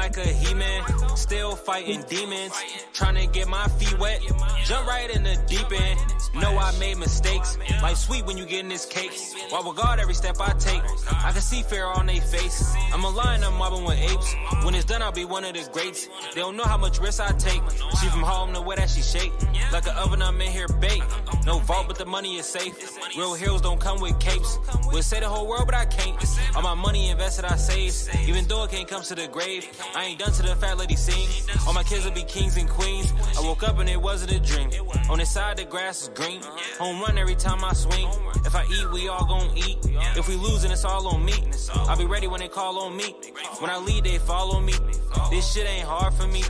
like a he-man, still fighting demons, trying to get my feet wet, jump right in the deep end. Know I made mistakes, life sweet when you getting this cake. Why regard every step I take? I can see fear on their face. I'm a lion, I'm mobbing with apes. When it's done, I'll be one of the greats. They don't know how much risk I take. She from home, the way that she shake. Like an oven, I'm in here baked. No vault, but the money is safe. Real heroes don't come with capes. Would say the whole world, but I can't. All my money invested, I save. Even though it can't come to the grave, I ain't done to the fat lady sing. All my kids will be kings and queens. I woke up and it wasn't a dream. On this side, the grass is green. Home run every time I swing. If I eat, we all gon' eat. If we lose, and it's all on me. I'll be ready when they call on me. When I lead, they follow me. This shit ain't hard for me,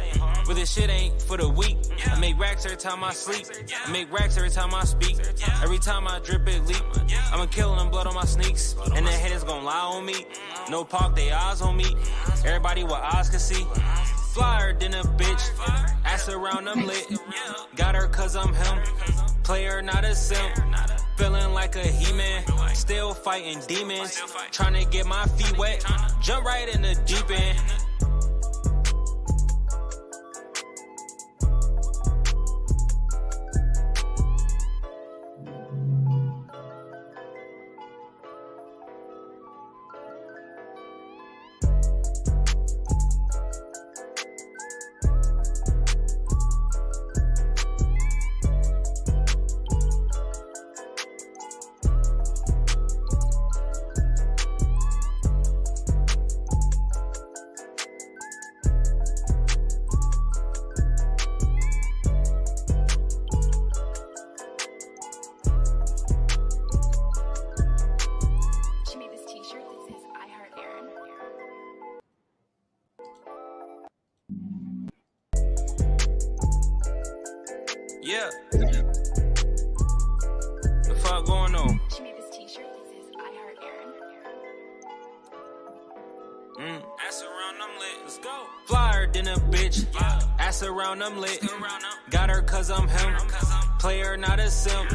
but this shit ain't for the weak. I make racks every time I sleep. I make racks every time I speak. Every time I drip it leak. I'ma kill them blood on my sneaks. And the haters gon' lie on me. No park, they eyes on me. Everybody with eyes can see. Flyer than a bitch. Ass around, I'm lit. Got her cause I'm him. Player, not a simp. Feeling like a he-man. Still fighting demons. Trying to get my feet wet. Jump right in the deep end. Yeah. The fuck going on? She made this t-shirt that says I Heart Aaron. Ass around, I'm lit. Let's go. Flyer than a bitch. Ass around, I'm lit. Got her cause I'm him. Player, not a simp.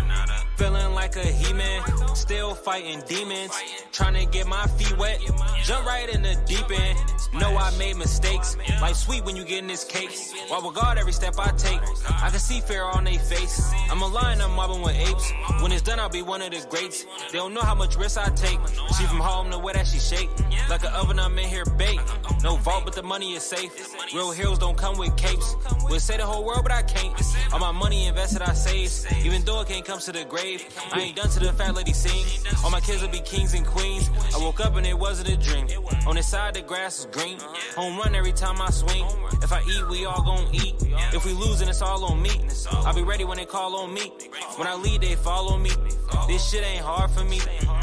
Feeling like a he-man. Still fighting demons. Trying to get my feet wet. Jump right in the deep end. Know I made mistakes. Life sweet when you getting this cake. Why regard every step I take? I can see fear on their face. I'm a lion, I'm mobbing with apes. When it's done, I'll be one of the greats. They don't know how much risk I take. She from home, the way that she shake. Like an oven, I'm in here baked. No vault, but the money is safe. Real heroes don't come with capes. Would say the whole world, but I can't. All my money invested, I save. Even though it can't come to the grave, I ain't done to the fat lady sing. All my kids will be kings and queens. I woke up and it wasn't a dream. On this side, the grass is green. Home run every time I swing. If I eat, we all gon' eat. If we lose, and it's all on me. I'll be ready when they call on me. When I lead, they follow me. This shit ain't hard for me,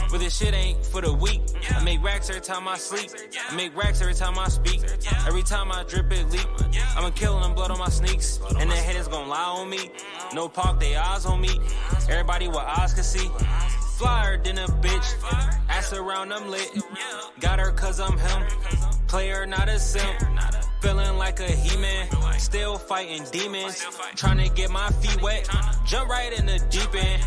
but this shit ain't for the weak. I make racks every time I sleep. I make racks every time I speak. Every time I drip it leak. I'ma kill them blood on my sneaks. And the haters gon' lie on me. No park, they eyes on me. Everybody with eyes can see. Flyer than a bitch. Ass around, I'm lit. Got her cause I'm him. Player, not a simp. Feeling like a he-man. Still fighting demons. Trying to get my feet wet. Jump right in the deep end.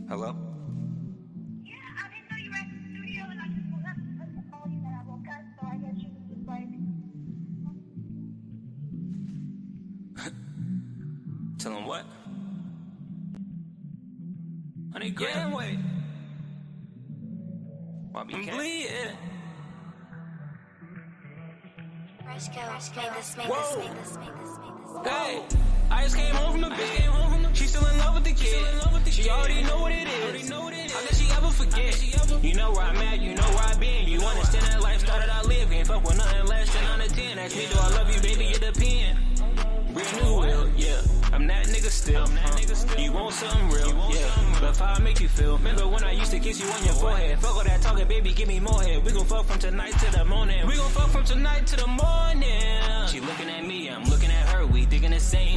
Hello? Yeah, I didn't know you were at the studio and I just woke up and call you that I woke up, so I guess you was just like... Tell him what? Honey, grab weight. I'm bleeding. Hey, I just came home from the bed. She still in love with the kid. She already know what it is. How could she ever forget? You know where I'm at, you know where I been. You understand that lifestyle that I live. Can't fuck with nothing less than 9 to 10. Ask me, do I love you, baby? It depends. Real new will, yeah. I'm that nigga still. You want something real, yeah. But how I make you feel? Remember when I used to kiss you on your forehead? Fuck all that talking, baby, give me more head. We gon' fuck from tonight to the morning. We gon' fuck from tonight to the morning. She looking at me, I'm looking at her. We thinking the same.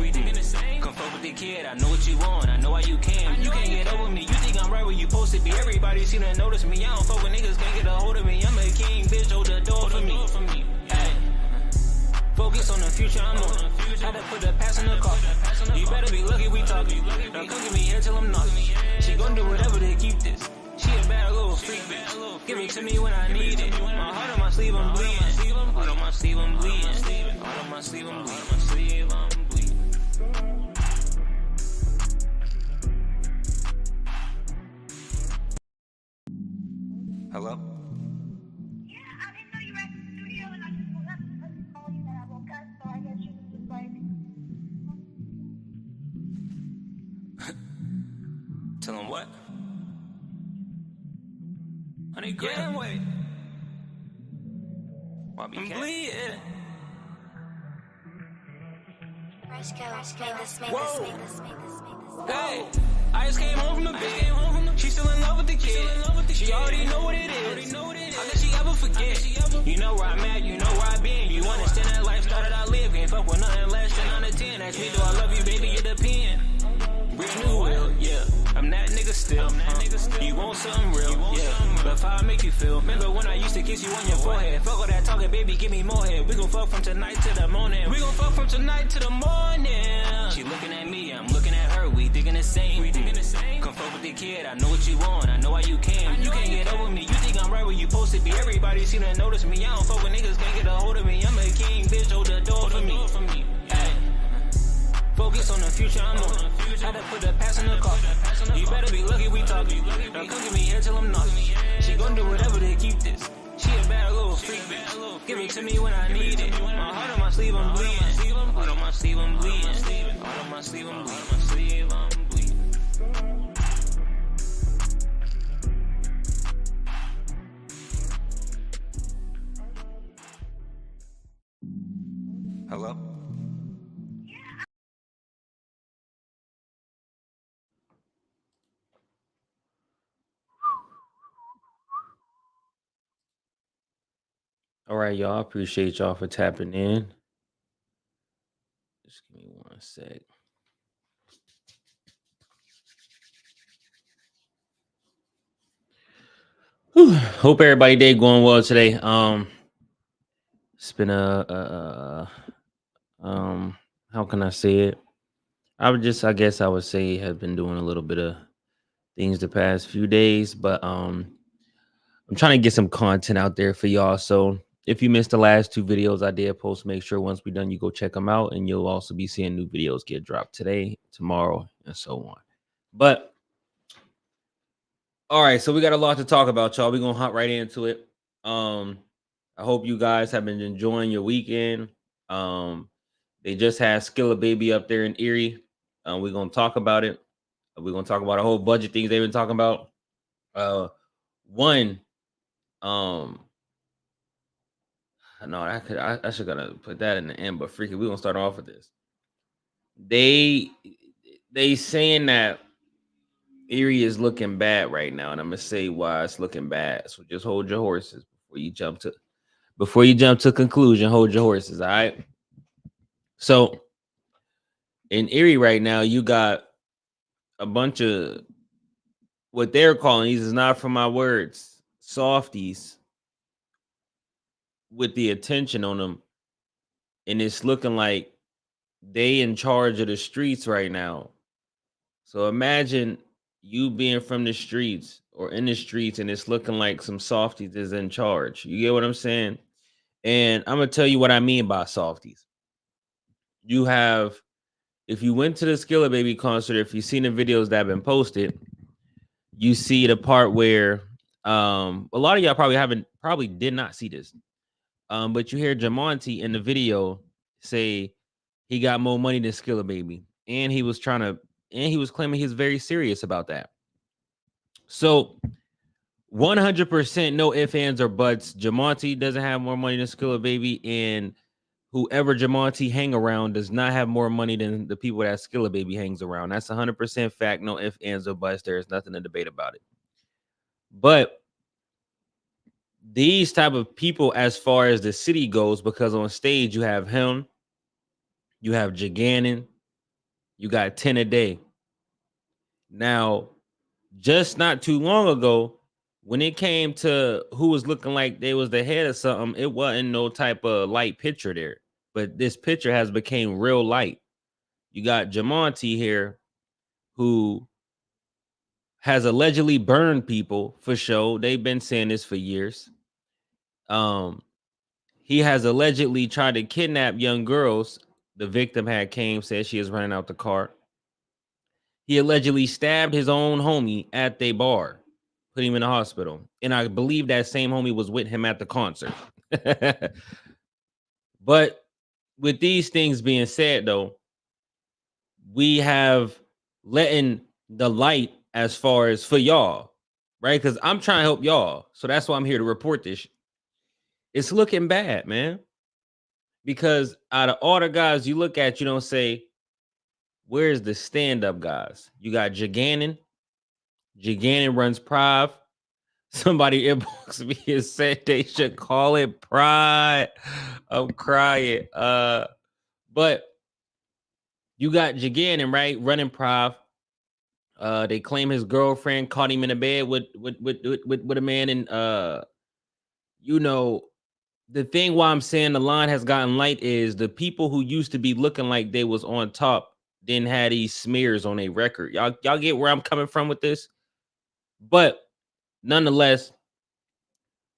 I know what you want, I know why you can. You can't get over me, you think I'm right where you supposed to be. Everybody seem to notice me, I don't fuck with niggas, can't get a hold of me. I'm a king, bitch, hold the door for me. Ay. Focus on the future, I'm on. Had to put the past in the car. You better be lucky we talking. Don't come get me here till I'm not. She gon' do whatever to keep this. She a bad little freak, bitch. Give it to me when I need it. My heart on my sleeve, I'm bleeding. Heart on my sleeve, I'm bleeding. Heart on my sleeve, I'm bleeding. Hello? Yeah, I didn't know you were at the studio and I just woke up. I just called you that I woke up, so I guess you was just like, Tell him what? Honey, grand way. I'm bleeding. Hey, I just came home from the bed. She still in love with the kid. She already know what it is. How could she ever forget? You know where I'm at, you know where I been. You understand that lifestyle that I live. Can't fuck with nothing less than 9 to 10. Ask me, do I love you, baby? It depends. Real new will, yeah. I'm that nigga still. You want something real, yeah. But how I make you feel? Remember when I used to kiss you on your forehead? Fuck all that talking, baby, give me more head. We gon' fuck from tonight to the morning. We gon' fuck from tonight to the morning. She looking at me, I'm looking at her. We thinking the same. Come fuck with the kid, I know what you want, I know why you can. You can't get over me, you think I'm right where you supposed to be. Everybody seem to notice me, I don't fuck with niggas, can't get a hold of me. I'm a king, bitch, hold the door for me. Ay. Focus on the future, I'm on. Had to put the past in the car. You better be lucky we talking. Don't come get me here till I'm not. She gon' do whatever to keep this. She a bad little freak, bitch. Give it to me when I need it. My heart on my sleeve, I'm bleeding. Heart on my sleeve, I'm bleeding. Heart on my sleeve, I'm bleeding. Hello? All right, y'all. Appreciate y'all for tapping in. Just give me 1 sec. Whew. Hope everybody day going well today. It's been how can I say it? I guess I would say have been doing a little bit of things the past few days, but I'm trying to get some content out there for y'all. So if you missed the last 2 videos I did post, make sure once we're done, you go check them out, and you'll also be seeing new videos get dropped today, tomorrow, and so on. But all right, so we got a lot to talk about, y'all. We're gonna hop right into it. I hope you guys have been enjoying your weekend. They just had Skilla Baby up there in Erie. We're gonna talk about it. We're gonna talk about a whole bunch of things they've been talking about. One, no, I should gonna put that in the end, but freaking, we're gonna start off with this. They saying that Erie is looking bad right now, and I'm gonna say why it's looking bad. So just hold your horses before you jump to conclusion. Hold your horses, all right? So in Erie right now, you got a bunch of what they're calling, these is not from my words, softies with the attention on them, and it's looking like they in charge of the streets right now. So imagine you being from the streets or in the streets, and it's looking like some softies is in charge. You get what I'm saying? And I'm gonna tell you what I mean by softies. You have, if you went to the Skilla Baby concert, if you've seen the videos that have been posted, you see the part where a lot of y'all probably did not see this. But you hear JAMONTE in the video say he got more money than Skilla Baby, and he was claiming he's very serious about that. So 100% no ifs, ands, or buts. JAMONTE doesn't have more money than Skilla Baby, and whoever JAMONTE hang around does not have more money than the people that Skilla Baby hangs around. That's 100% fact. No ifs, ands, or buts. There is nothing to debate about it. But these type of people, as far as the city goes, because on stage you have him, you have Jaganin, You got 10 a day. Now, just not too long ago, when it came to who was looking like they was the head of something, it wasn't no type of light picture there. But this picture has became real light. You got JAMONTE here, who has allegedly burned people for show. They've been saying this for years. He has allegedly tried to kidnap young girls. The victim had came, said she is running out the car. He allegedly stabbed his own homie at the bar, put him in the hospital. And I believe that same homie was with him at the concert. But with these things being said, though, we have letting the light as far as for y'all, right? Because I'm trying to help y'all. So that's why I'm here to report this. It's looking bad, man. Because out of all the guys you look at, you don't say, where's the stand-up guys? You got Jaganin. Jaganin runs Prive. Somebody inboxed me and said they should call it Pride. I'm crying. But you got Jaganin, right? Running Prive. They claim his girlfriend caught him in a bed with a man, and you know, the thing why I'm saying the line has gotten light is the people who used to be looking like they was on top then had these smears on a record. Y'all get where I'm coming from with this? But nonetheless,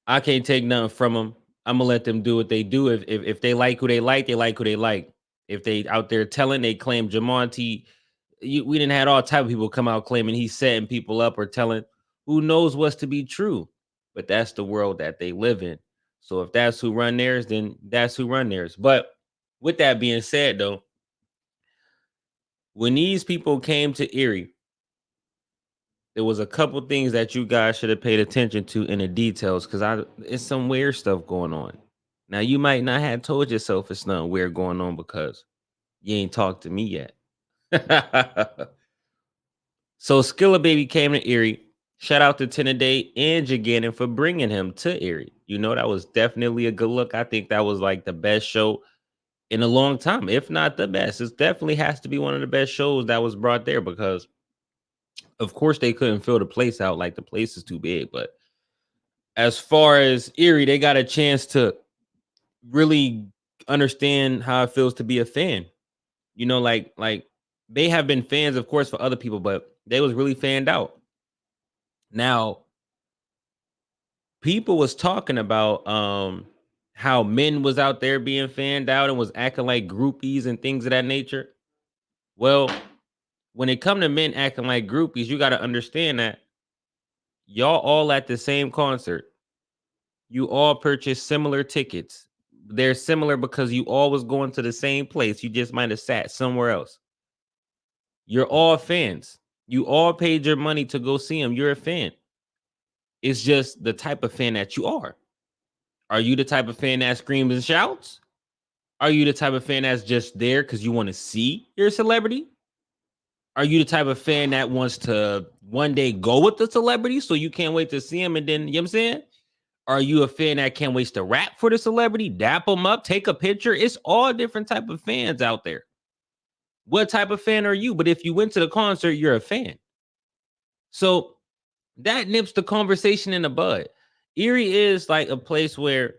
I can't take nothing from them. I'm gonna let them do what they do. If they like who they like, they like who they like. If they out there telling, they claim JAMONTE. We didn't had all type of people come out claiming he's setting people up or telling. Who knows what's to be true? But that's the world that they live in. So if that's who run theirs, then that's who run theirs. But with that being said, though, when these people came to Erie, there was a couple things that you guys should have paid attention to in the details, because it's some weird stuff going on. Now, you might not have told yourself it's nothing weird going on because you ain't talked to me yet. So Skilla Baby came to Erie. Shout out to Day and Jaganin for bringing him to Erie. You know, that was definitely a good look. I think that was like the best show in a long time, if not the best. It definitely has to be one of the best shows that was brought there, because of course they couldn't fill the place out. Like, the place is too big. But as far as Erie, they got a chance to really understand how it feels to be a fan. You know, like they have been fans, of course, for other people, but they was really fanned out. Now, people was talking about how men was out there being fanned out and was acting like groupies and things of that nature. Well, when it come to men acting like groupies, you got to understand that y'all all at the same concert. You all purchased similar tickets. They're similar because you all was going to the same place. You just might have sat somewhere else. You're all fans. You all paid your money to go see him. You're a fan. It's just the type of fan that you are. Are you the type of fan that screams and shouts? Are you the type of fan that's just there because you want to see your celebrity? Are you the type of fan that wants to one day go with the celebrity so you can't wait to see him and then, you know what I'm saying? Are you a fan that can't wait to rap for the celebrity, dap them up, take a picture? It's all different type of fans out there. What type of fan are you? But if you went to the concert, you're a fan. So that nips the conversation in the bud. Erie is like a place where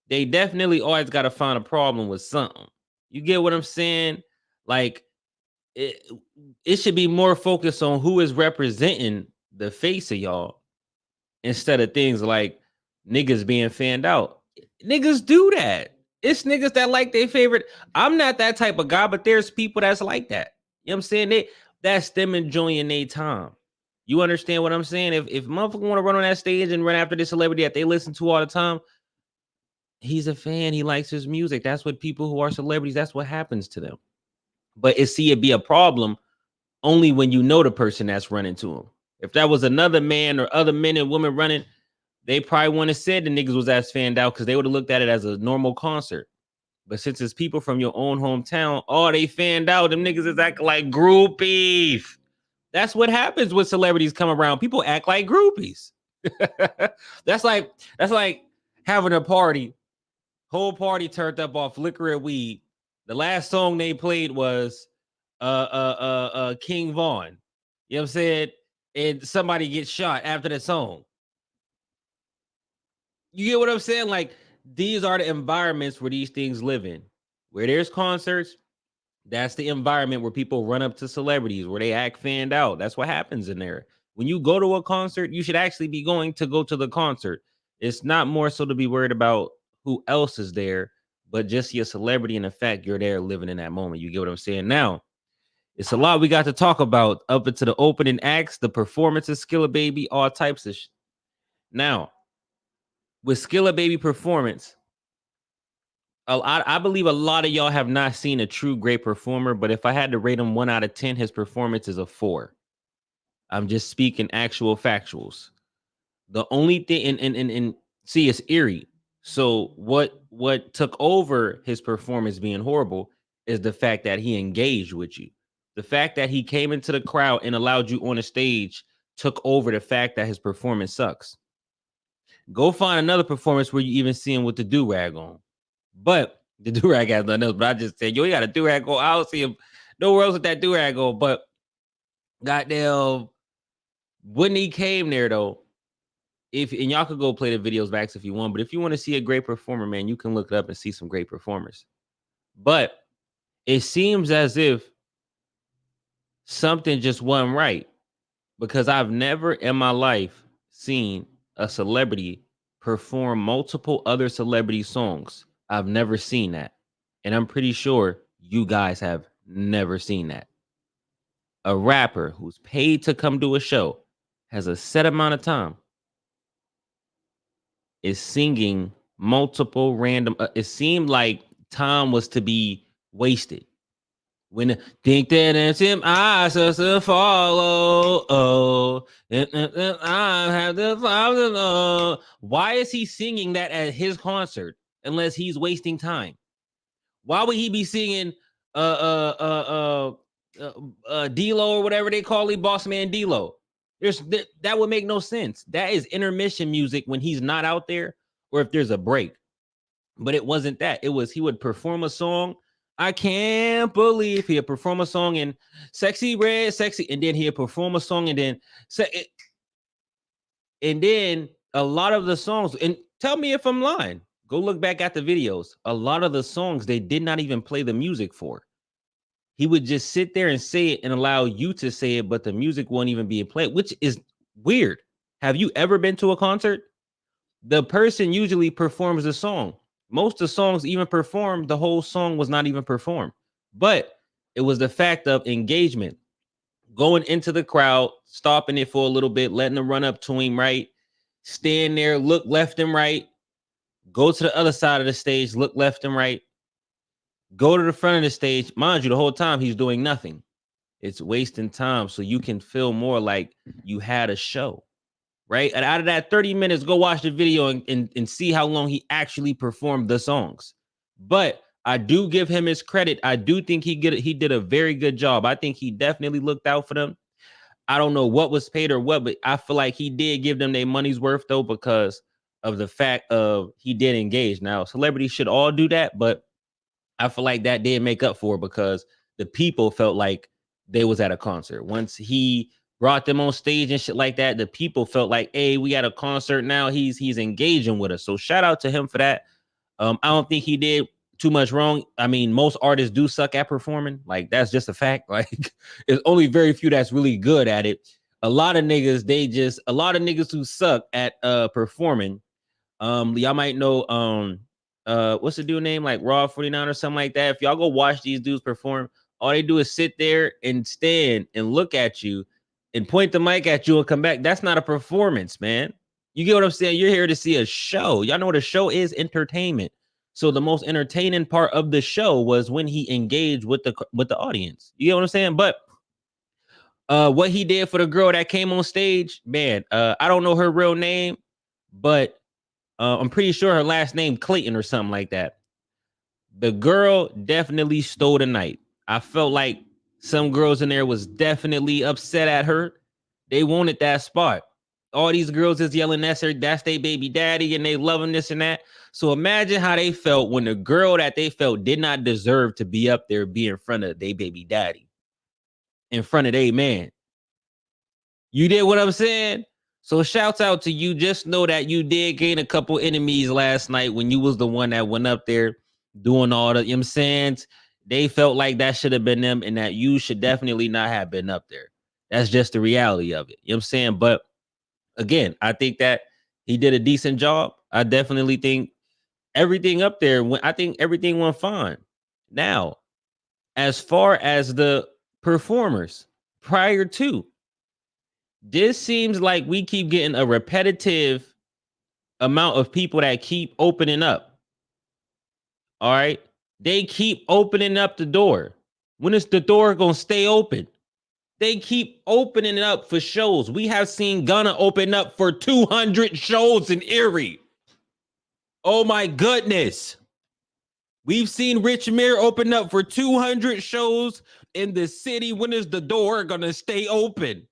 they definitely always got to find a problem with something. You get what I'm saying? Like, it should be more focused on who is representing the face of y'all instead of things like niggas being fanned out. Niggas do that. It's niggas that like their favorite. I'm not that type of guy, but there's people that's like that. You know what I'm saying? That's them enjoying their time. You understand what I'm saying? If motherfucker want to run on that stage and run after this celebrity that they listen to all the time, he's a fan. He likes his music. That's what people who are celebrities, that's what happens to them. But it'd be a problem only when you know the person that's running to him. If that was another man or other men and women running, they probably wouldn't have said the niggas was as fanned out because they would have looked at it as a normal concert. But since it's people from your own hometown, they fanned out. Them niggas is acting like groupies. That's what happens when celebrities come around. People act like groupies. That's like having a party. Whole party turned up off liquor and weed. The last song they played was King Vaughn. You know what I'm saying? And somebody gets shot after that song. You get what I'm saying? Like, these are the environments where these things live in. Where there's concerts, that's the environment where people run up to celebrities, where they act fanned out. That's what happens in there. When you go to a concert, you should actually be going to go to the concert. It's not more so to be worried about who else is there, but just your celebrity and the fact you're there living in that moment. You get what I'm saying? Now, it's a lot we got to talk about up into the opening acts, the performances, Skilla Baby, all types of shit. Now, with Skilla Baby performance, I believe a lot of y'all have not seen a true great performer, but if I had to rate him 1 out of 10, his performance is a 4. I'm just speaking actual factuals. The only thing, and see, it's Erie. So what took over his performance being horrible is the fact that he engaged with you. The fact that he came into the crowd and allowed you on the stage took over the fact that his performance sucks. Go find another performance where you even see him with the do-rag on. But the do-rag has nothing else. But I just said, yo, he got a do-rag on. I don't see him nowhere else with that do-rag on. But goddamn, when he came there, though, and y'all could go play the videos back if you want, but if you want to see a great performer, man, you can look it up and see some great performers. But it seems as if something just wasn't right, because I've never in my life seen a celebrity perform multiple other celebrity songs. I've never seen that. And I'm pretty sure you guys have never seen that. A rapper who's paid to come do a show, has a set amount of time, is singing multiple random. It seemed like time was to be wasted. When think that it's him, I supposed to follow. Oh, I have the follow. Why is he singing that at his concert unless he's wasting time? Why would he be singing D-Lo or whatever they call it, Boss Man D-Lo? That would make no sense. That is intermission music when he's not out there, or if there's a break. But it wasn't that. It was he would perform a song. I can't believe he'd perform a song in Sexy Red, Sexy, and then he'd perform a song and then a lot of the songs, and tell me if I'm lying. Go look back at the videos. A lot of the songs they did not even play the music for. He would just sit there and say it and allow you to say it, but the music won't even be played, which is weird. Have you ever been to a concert? The person usually performs the song. Most of the songs even performed, the whole song was not even performed. But it was the fact of engagement. Going into the crowd, stopping it for a little bit, letting them run up to him, right? Stand there, look left and right. Go to the other side of the stage, look left and right. Go to the front of the stage. Mind you, the whole time he's doing nothing. It's wasting time so you can feel more like you had a show, right? And out of that 30 minutes, go watch the video and see how long he actually performed the songs. But I do give him his credit. I do think he did a very good job. I think he definitely looked out for them. I don't know what was paid or what, but I feel like he did give them their money's worth, though, because of the fact of he did engage. Now, celebrities should all do that, but I feel like that did make up for it because the people felt like they was at a concert. Once he brought them on stage and shit like that, the people felt like, hey, we at a concert now. He's engaging with us. So shout out to him for that. I don't think he did too much wrong. I mean, most artists do suck at performing. Like, that's just a fact. Like, there's only very few that's really good at it. A lot of niggas who suck at performing. Y'all might know what's the dude name, like Raw 49 or something like that. If y'all go watch these dudes perform, all they do is sit there and stand and look at you and point the mic at you and come back. That's not a performance, man. You get what I'm saying? You're here to see a show. Y'all know what a show is? Entertainment. So the most entertaining part of the show was when he engaged with the audience. You get what I'm saying? But what he did for the girl that came on stage, man, I don't know her real name, but I'm pretty sure her last name Clayton or something like that. The girl definitely stole the night. I felt like some girls in there was definitely upset at her. They wanted that spot. All these girls is yelling, that's their baby daddy, and they loving this and that. So imagine how they felt when the girl that they felt did not deserve to be up there, be in front of their baby daddy. in front of they man. You did what I'm saying? So shouts out to you. Just know that you did gain a couple enemies last night when you was the one that went up there doing all the, you know what I'm saying? They felt like that should have been them and that you should definitely not have been up there. That's just the reality of it. You know what I'm saying? But again, I think that he did a decent job. I definitely think everything up there went, I think everything went fine. Now, as far as the performers prior to, this seems like we keep getting a repetitive amount of people that keep opening up. All right. They keep opening up the door. When is the door going to stay open? They keep opening it up for shows. We have seen Gunna open up for 200 shows in Erie. Oh my goodness. We've seen Rich Mir open up for 200 shows in the city. When is the door going to stay open?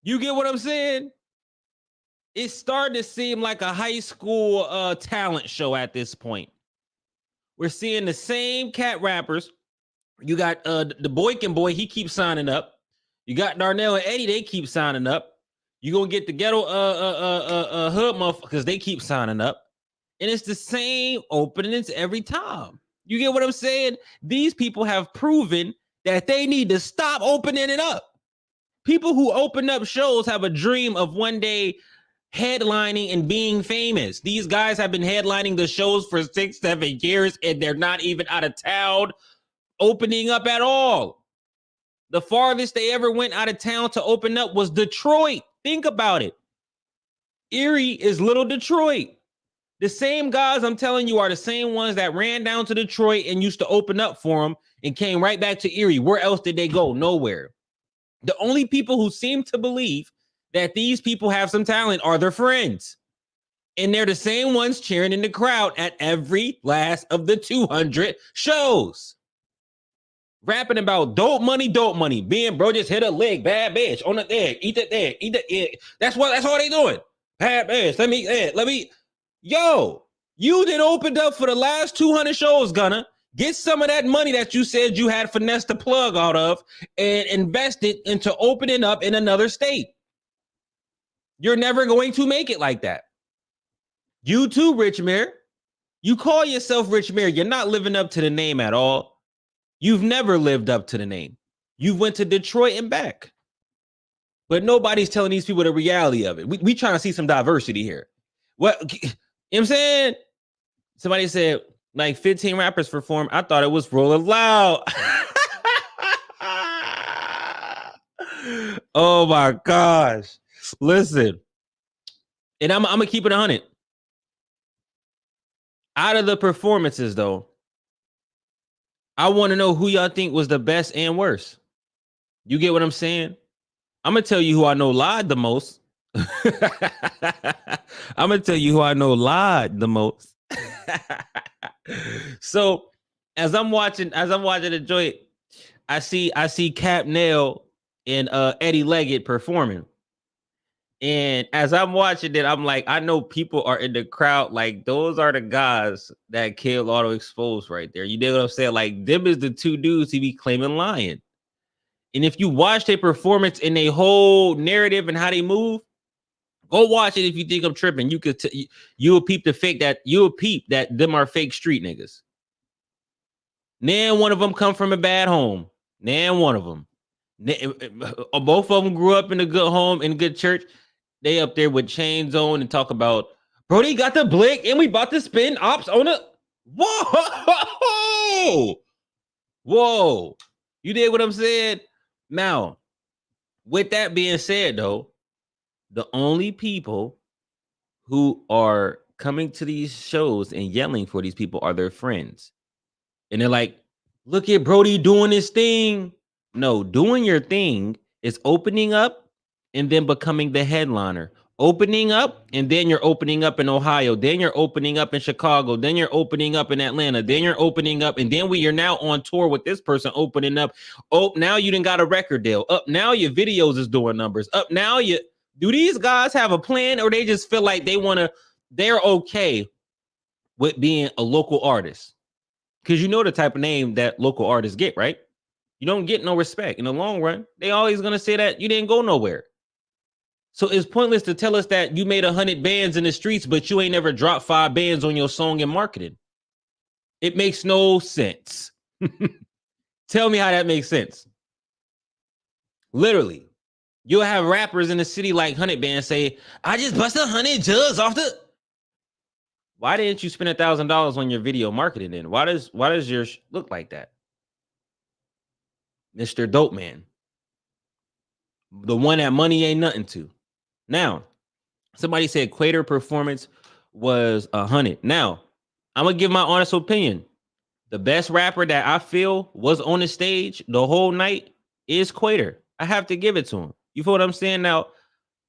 You get what I'm saying? It's starting to seem like a high school talent show at this point. We're seeing the same cat rappers. You got the Boykin boy, he keeps signing up. You got Darnell and Eddie, they keep signing up. You gonna get the ghetto hood motherfuckers, they keep signing up. And it's the same openings every time. You get what I'm saying? These people have proven that they need to stop opening it up. People who open up shows have a dream of one day headlining and being famous. These guys have been headlining the shows for 6-7 years and they're not even out of town opening up at all. The farthest they ever went out of town to open up was Detroit. Think about it. Erie is little Detroit. The same guys I'm telling you are the same ones that ran down to Detroit and used to open up for them and came right back to Erie. Where else did they go? Nowhere. The only people who seem to believe that these people have some talent are their friends. And they're the same ones cheering in the crowd at every last of the 200 shows. Rapping about dope money. Being bro, just hit a leg, bad bitch on the egg, eat the egg, eat the egg. That's all they doing. Bad bitch. Let me. Yo, you did opened up for the last 200 shows, Gunna. Get some of that money that you said you had finessed the plug out of and invest it into opening up in another state. You're never going to make it like that. You too, Rich Mir. You call yourself Rich Mir. You're not living up to the name at all. You've never lived up to the name. You went to Detroit and back. But nobody's telling these people the reality of it. We trying to see some diversity here. What, you know what I'm saying? Somebody said, like 15 rappers perform. I thought it was Rolling Loud. Oh my gosh. Listen. And I'm gonna keep it 100. Out of the performances, though, I want to know who y'all think was the best and worst. You get what I'm saying? I'm gonna tell you who I know lied the most. I'm gonna tell you who I know lied the most. So as I'm watching the joint, I see Cap Nail and Eddie Leggett performing. And as I'm watching it, I'm like, I know people are in the crowd. Like, those are the guys that killed Auto Exposed right there. You know what I'm saying? Like, them is the two dudes he be claiming lying. And if you watch their performance and their whole narrative and how they move, go watch it. If you think I'm tripping, you'll peep that them are fake street niggas. Nan one of them come from a bad home. Nan one of them. Both of them grew up in a good home, in a good church. They up there with chains on and talk about, bro, they got the blick and we about to spin ops on it. Whoa. You did what I'm saying? Now, with that being said, though, the only people who are coming to these shows and yelling for these people are their friends. And they're like, look at Brody doing his thing. No, doing your thing is opening up and then becoming the headliner. Opening up, and then you're opening up in Ohio. Then you're opening up in Chicago. Then you're opening up in Atlanta. Then you're opening up, and then we are now on tour with this person opening up. Oh, now you done got a record deal. Up now your videos is doing numbers. Up now do these guys have a plan, or they just feel like they're okay with being a local artist? Because you know the type of name that local artists get, right? You don't get no respect in the long run. They always gonna say that you didn't go nowhere. So it's pointless to tell us that you made 100 bands in the streets, but you ain't never dropped 5 bands on your song and marketing. It makes no sense. Tell me how that makes sense. Literally, you'll have rappers in the city like 100 bands say, I just busted 100 jugs off the. Why didn't you spend $1,000 on your video marketing then? Why does yours look like that? Mr. Dope Man. The one that money ain't nothing to. Now, somebody said Quater performance was 100. Now, I'm gonna give my honest opinion. The best rapper that I feel was on the stage the whole night is Quater. I have to give it to him. You feel what I'm saying? Now,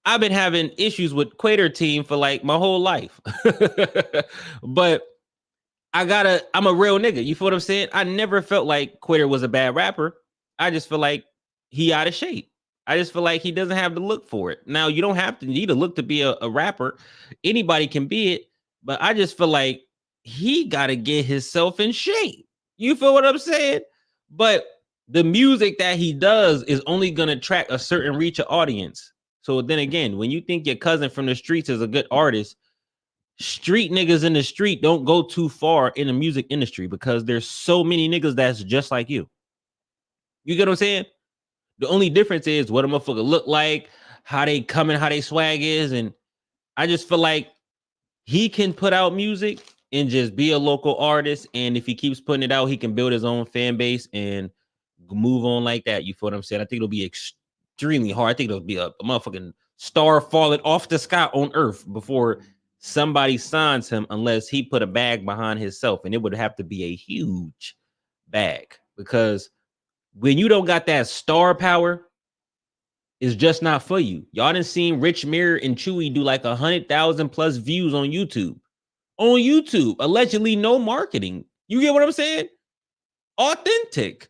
I've been having issues with Quater team for like my whole life. But I'm a real nigga. You feel what I'm saying? I never felt like Quater was a bad rapper. I just feel like he out of shape. I just feel like he doesn't have the look for it. Now, you don't have to need a look to be a rapper. Anybody can be it. But I just feel like he got to get himself in shape. You feel what I'm saying? But the music that he does is only going to attract a certain reach of audience. So then again, when you think your cousin from the streets is a good artist, street niggas in the street don't go too far in the music industry because there's so many niggas that's just like you. You get what I'm saying? The only difference is what a motherfucker look like, how they coming, how they swag is. And I just feel like he can put out music and just be a local artist. And if he keeps putting it out, he can build his own fan base and move on like that. You feel what I'm saying? I think it'll be extremely hard. I think it'll be a motherfucking star falling off the sky on earth before somebody signs him unless he put a bag behind himself. And it would have to be a huge bag because when you don't got that star power, it's just not for you. Y'all done seen Rich Mirror and Chewy do like 100,000 plus views on YouTube. On YouTube, allegedly no marketing. You get what I'm saying? Authentic.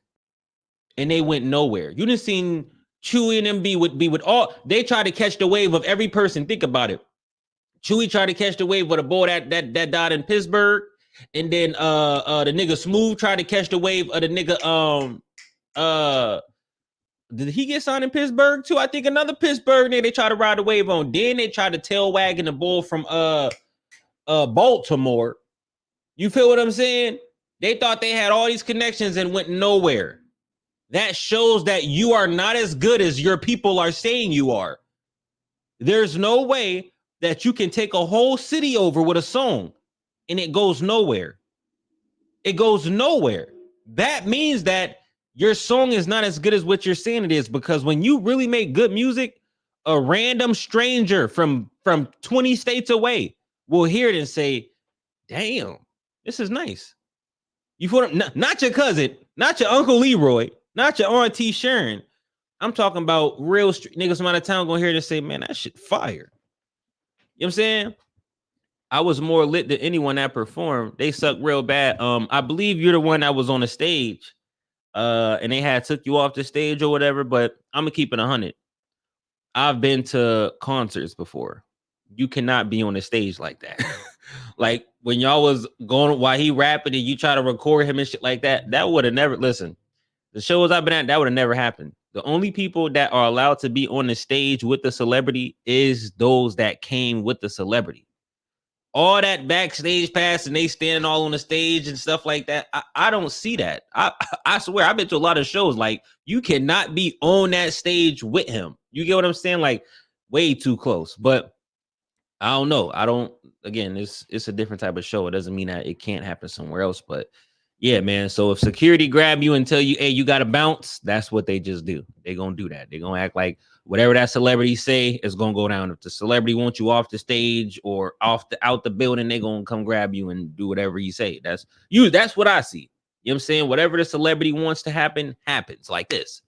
And they went nowhere. You done seen Chewy and them be with all. They try to catch the wave of every person. Think about it. Chewy tried to catch the wave with a boy that died in Pittsburgh, and then the nigga Smooth tried to catch the wave of the nigga did he get signed in Pittsburgh too? I think another Pittsburgh nigga they tried to ride the wave on. Then they tried to tail wagging the bull from Baltimore. You feel what I'm saying? They thought they had all these connections and went nowhere. That shows that you are not as good as your people are saying you are. There's no way that you can take a whole city over with a song and it goes nowhere. It goes nowhere. That means that your song is not as good as what you're saying it is, because when you really make good music, a random stranger from 20 states away will hear it and say, damn, this is nice. You put not your cousin, not your Uncle Leroy, not your Auntie Sharon. I'm talking about real street niggas from out of town gonna hear it and say, man, that shit fire. You know what I'm saying? I was more lit than anyone that performed. They suck real bad. I believe you're the one that was on the stage. And they had took you off the stage or whatever, but I'm gonna keep it 100. I've been to concerts before. You cannot be on the stage like that. Like when y'all was going while he rapping and you try to record him and shit like that, that would have never listen. The shows I've been at, that would have never happened. The only people that are allowed to be on the stage with the celebrity is those that came with the celebrity. All that backstage pass and they standing all on the stage and stuff like that. I don't see that. I swear I've been to a lot of shows. Like you cannot be on that stage with him. You get what I'm saying? Like way too close. But I don't know. Again, it's a different type of show. It doesn't mean that it can't happen somewhere else. But yeah, man. So if security grab you and tell you, hey, you got to bounce, that's what they just do. They're going to do that. They're going to act like whatever that celebrity say is going to go down. If the celebrity wants you off the stage or out the building, they're going to come grab you and do whatever you say. That's what I see. You know what I'm saying? Whatever the celebrity wants to happen, happens like this.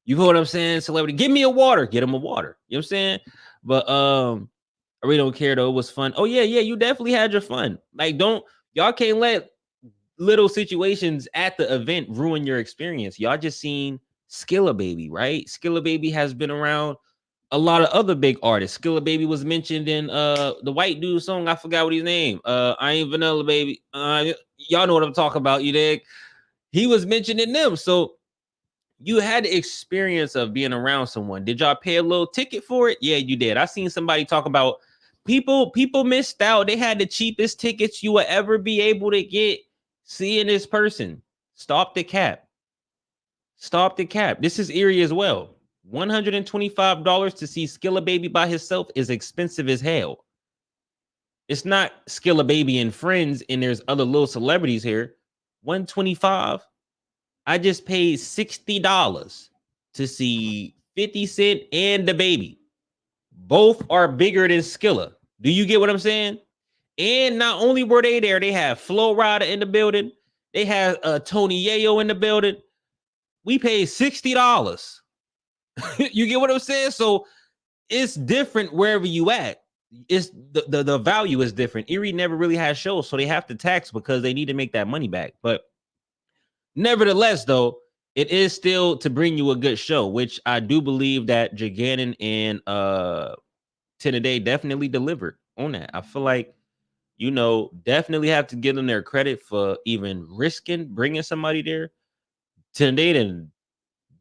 You know what I'm saying? Celebrity, give me a water. Get him a water. You know what I'm saying? But I really don't care though. It was fun. Oh yeah, you definitely had your fun. Like y'all can't let little situations at the event ruin your experience. Y'all just seen Skilla Baby, right? Skilla Baby has been around a lot of other big artists. Skilla Baby was mentioned in the white dude song. I forgot what his name. I Ain't Vanilla Baby. Y'all know what I'm talking about. You dig? He was mentioned in them. So you had the experience of being around someone. Did y'all pay a little ticket for it? Yeah, you did. I seen somebody talk about people missed out. They had the cheapest tickets you will ever be able to get seeing this person. Stop the cap. Stop the cap. This is Erie as well. $125 to see Skilla Baby by himself is expensive as hell. It's not Skilla Baby and friends, and there's other little celebrities here. $125. I just paid $60 to see 50 Cent and the Baby. Both are bigger than Skilla. Do you get what I'm saying? And not only were they there, they had Flo Rida in the building. They had Tony Yayo in the building. We paid $60. You get what I'm saying? So it's different wherever you at. It's the value is different. Erie never really has shows, so they have to tax because they need to make that money back. But nevertheless, though, it is still to bring you a good show, which I do believe that Jaganin and Tinaday definitely delivered on that. I feel like, you know, definitely have to give them their credit for even risking bringing somebody there. Tinaday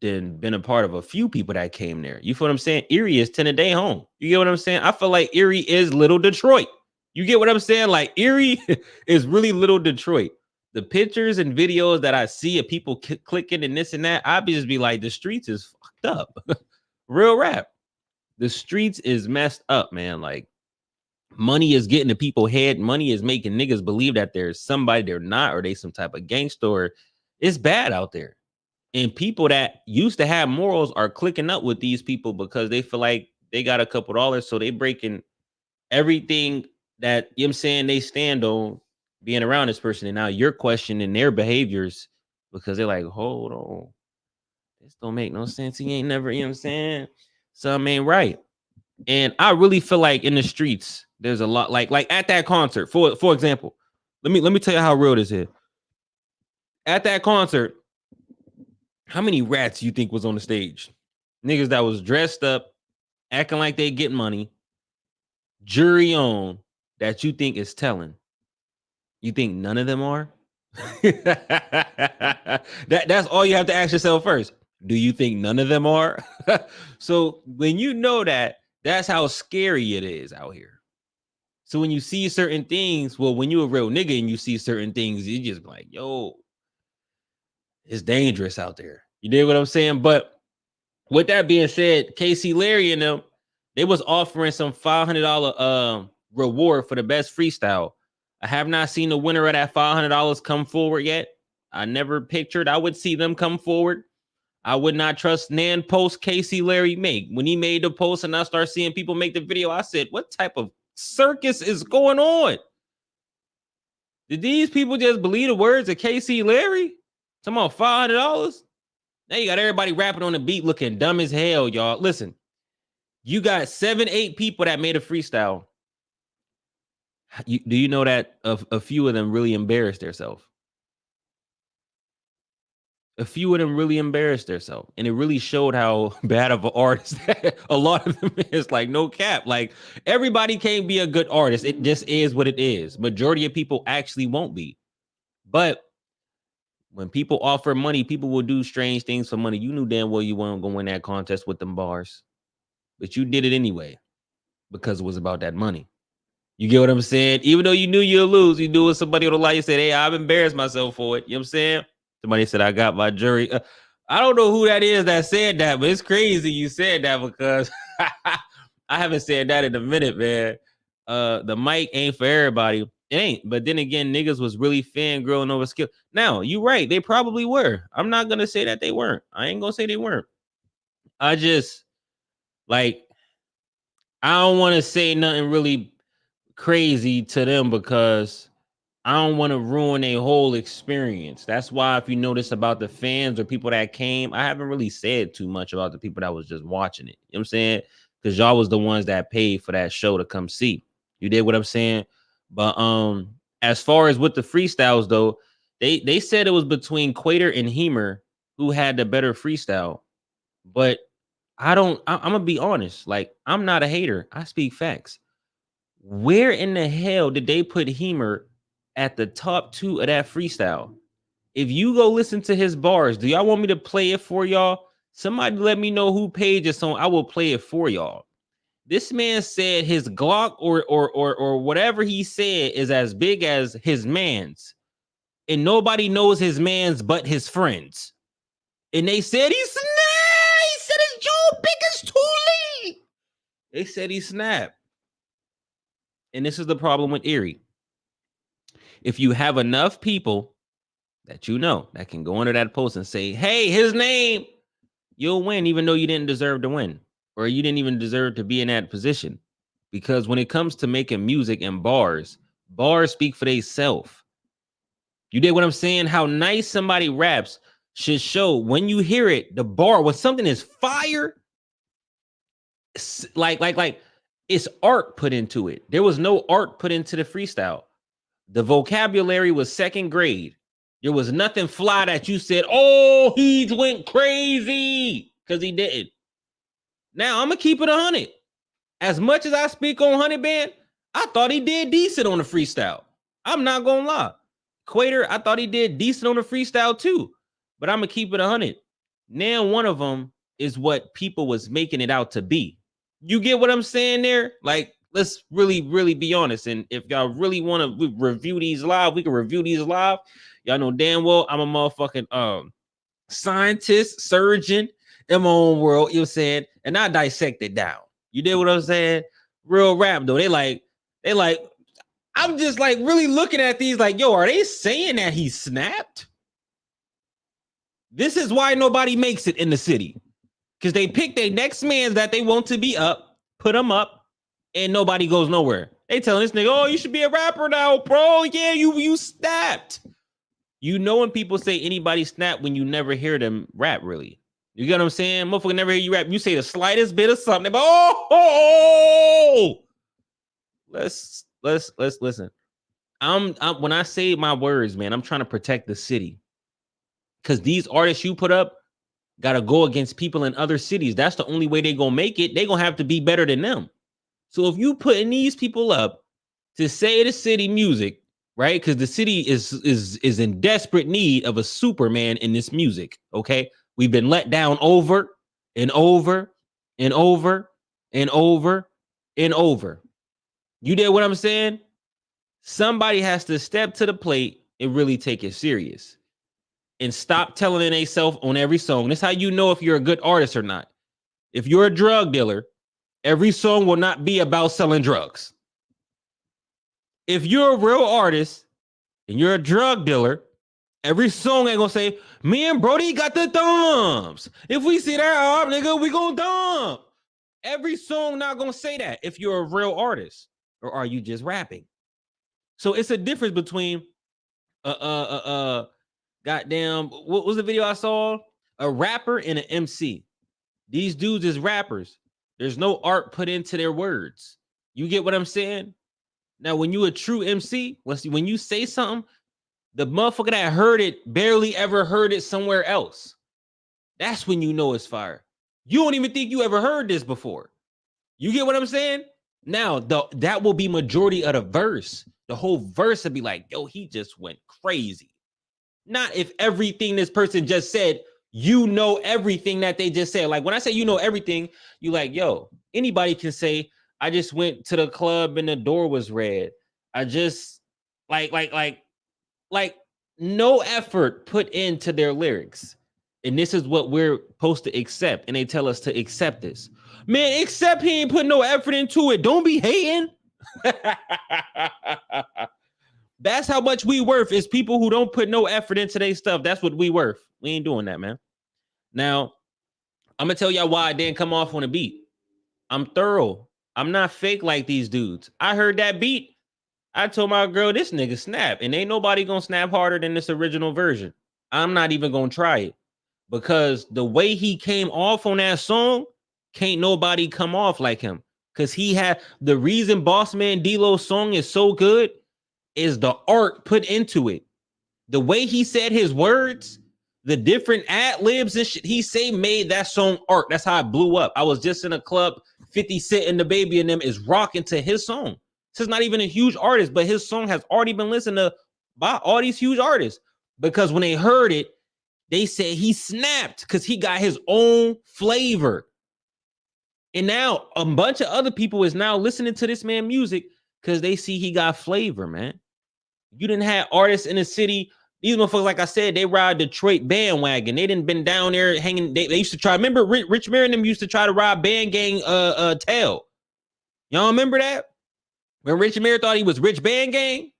been a part of a few people that came there. You feel what I'm saying? Erie is Tinaday home. You get what I'm saying? I feel like Erie is little Detroit. You get what I'm saying? Like Erie is really little Detroit. The pictures and videos that I see of people clicking and this and that, I just be like, the streets is fucked up. Real rap. The streets is messed up, man. Like, money is getting to people's head. Money is making niggas believe that there's somebody they're not, or they some type of gangster. It's bad out there. And people that used to have morals are clicking up with these people because they feel like they got a couple dollars. So they breaking everything that, you know what I'm saying, they stand on being around this person. And now you're questioning their behaviors because they're like, hold on, this don't make no sense. He ain't never, you know what I'm saying? Something ain't right. And I really feel like in the streets, there's a lot like at that concert, for example, let me tell you how real this is. At that concert, how many rats you think was on the stage? Niggas that was dressed up, acting like they get money, jury on, that you think is telling. You think none of them are? That's all you have to ask yourself first. Do you think none of them are? So when you know that, that's how scary it is out here. So when you see certain things, well, when you're a real nigga and you see certain things, you just like, yo, it's dangerous out there. You dig what I'm saying? But with that being said, Casey Larry and them, they was offering some $500 reward for the best freestyle. I have not seen the winner of that $500 come forward yet. I never pictured I would see them come forward. I would not trust Nan post Casey Larry make. When he made the post and I start seeing people make the video, I said, what type of circus is going on? Did these people just believe the words of Casey Larry? Talking about $500? Now you got everybody rapping on the beat looking dumb as hell, y'all. Listen, you got 7-8 people that made a freestyle. Do you know that a few of them really embarrassed themselves? A few of them really embarrassed themselves, and it really showed how bad of an artist a lot of them is. Like, no cap. Like, everybody can't be a good artist. It just is what it is. Majority of people actually won't be. But when people offer money, people will do strange things for money. You knew damn well you weren't going to win that contest with them bars, but you did it anyway because it was about that money. You get what I'm saying? Even though you knew you'll lose, you do it. Somebody would lie. You said, hey, I've embarrassed myself for it. You know what I'm saying? Somebody said, I got my jury. I don't know who that is that said that, but it's crazy you said that because I haven't said that in a minute, man. The mic ain't for everybody. It ain't. But then again, niggas was really fangirling over skill. Now, you're right. They probably were. I'm not going to say that they weren't. I ain't going to say they weren't. I just, like, I don't want to say nothing really crazy to them because I don't want to ruin a whole experience. That's why if you notice about the fans or people that came, I haven't really said too much about the people that was just watching it. You know what I'm saying? Because y'all was the ones that paid for that show to come see. You did what I'm saying? But as far as with the freestyles though, they said it was between Quater and Hemer who had the better freestyle. But I'm gonna be honest. Like, I'm not a hater. I speak facts. Where in the hell did they put Hemer at the top 2 of that freestyle? If you go listen to his bars, do y'all want me to play it for y'all? Somebody let me know who page it's on. I will play it for y'all. This man said his Glock or whatever he said is as big as his man's. And nobody knows his man's but his friends. And they said he snapped. He said his jaw big as Thule. They said he snapped. And this is the problem with Erie. If you have enough people that you know that can go under that post and say, hey, his name, you'll win, even though you didn't deserve to win, or you didn't even deserve to be in that position. Because when it comes to making music and bars speak for themselves. You did what I'm saying? How nice somebody raps should show when you hear it, the bar, when something is fire, like it's art put into it. There was no art put into the freestyle. The vocabulary was second grade. There was nothing fly that you said, oh, he went crazy, because he didn't. Now, I'm going to keep it 100. As much as I speak on 100 Band, I thought he did decent on the freestyle. I'm not going to lie. Quater, I thought he did decent on the freestyle too, but I'm going to keep it 100. Now, one of them is what people was making it out to be. You get what I'm saying there? Like, let's really, really be honest. And if y'all really want to review these live, we can review these live. Y'all know damn well I'm a motherfucking scientist, surgeon in my own world, you know what I'm saying? And I dissect it down. You did what I'm saying? Real rap though. They like, I'm just like really looking at these like, yo, are they saying that he snapped? This is why nobody makes it in the city. Because they pick their next man that they want to be up, put them up, and nobody goes nowhere. They telling this nigga, oh, you should be a rapper now, bro. Yeah, you snapped. You know when people say anybody snap when you never hear them rap, really. You get what I'm saying? Motherfucker never hear you rap. You say the slightest bit of something, but let's listen. I'm when I say my words, man, I'm trying to protect the city. Because these artists you put up gotta go against people in other cities. That's the only way they gonna make it. They gonna have to be better than them. So if you putting these people up to say the city music, right? Because the city is in desperate need of a Superman in this music. Okay, we've been let down over and over and over and over and over. You did what I'm saying? Somebody has to step to the plate and really take it serious. And stop telling it themselves on every song. That's how you know if you're a good artist or not. If you're a drug dealer, every song will not be about selling drugs. If you're a real artist and you're a drug dealer, every song ain't gonna say, me and Brody got the thumbs. If we see that, nigga, we gonna dump. Every song not gonna say that if you're a real artist. Or are you just rapping? So it's a difference between goddamn, what was the video I saw? A rapper and an MC. These dudes is rappers. There's no art put into their words. You get what I'm saying? Now, when you a true MC, when you say something, the motherfucker that heard it barely ever heard it somewhere else. That's when you know it's fire. You don't even think you ever heard this before. You get what I'm saying? Now, that will be majority of the verse. The whole verse would be like, yo, he just went crazy. Not if everything this person just said, you know everything that they just said. Like when I say you know everything, you like, yo, anybody can say, I just went to the club and the door was red. I just like no effort put into their lyrics. And this is what we're supposed to accept. And they tell us to accept this. Man, accept he ain't put no effort into it. Don't be hating. That's how much we worth is people who don't put no effort into their stuff. That's what we worth. We ain't doing that, man. Now, I'm going to tell y'all why I didn't come off on a beat. I'm thorough. I'm not fake like these dudes. I heard that beat. I told my girl, this nigga snap. And ain't nobody going to snap harder than this original version. I'm not even going to try it. Because the way he came off on that song, can't nobody come off like him. Because he had the reason Boss Man D-Lo's song is so good is the art put into it. The way he said his words, the different ad-libs and shit he say made that song art. That's how it blew up. I was just in a club, 50 Cent and the Baby and them is rocking to his song. This is not even a huge artist, but his song has already been listened to by all these huge artists. because when they heard it, they said he snapped because he got his own flavor. And now a bunch of other people is now listening to this man music because they see he got flavor, man. You didn't have artists in the city. These motherfuckers, like I said, they ride Detroit bandwagon. They didn't been down there hanging. They used to try. Remember, Rich Mary and them used to try to ride Band Gang tail. Y'all remember that? When Rich Mary thought he was Rich Band Gang?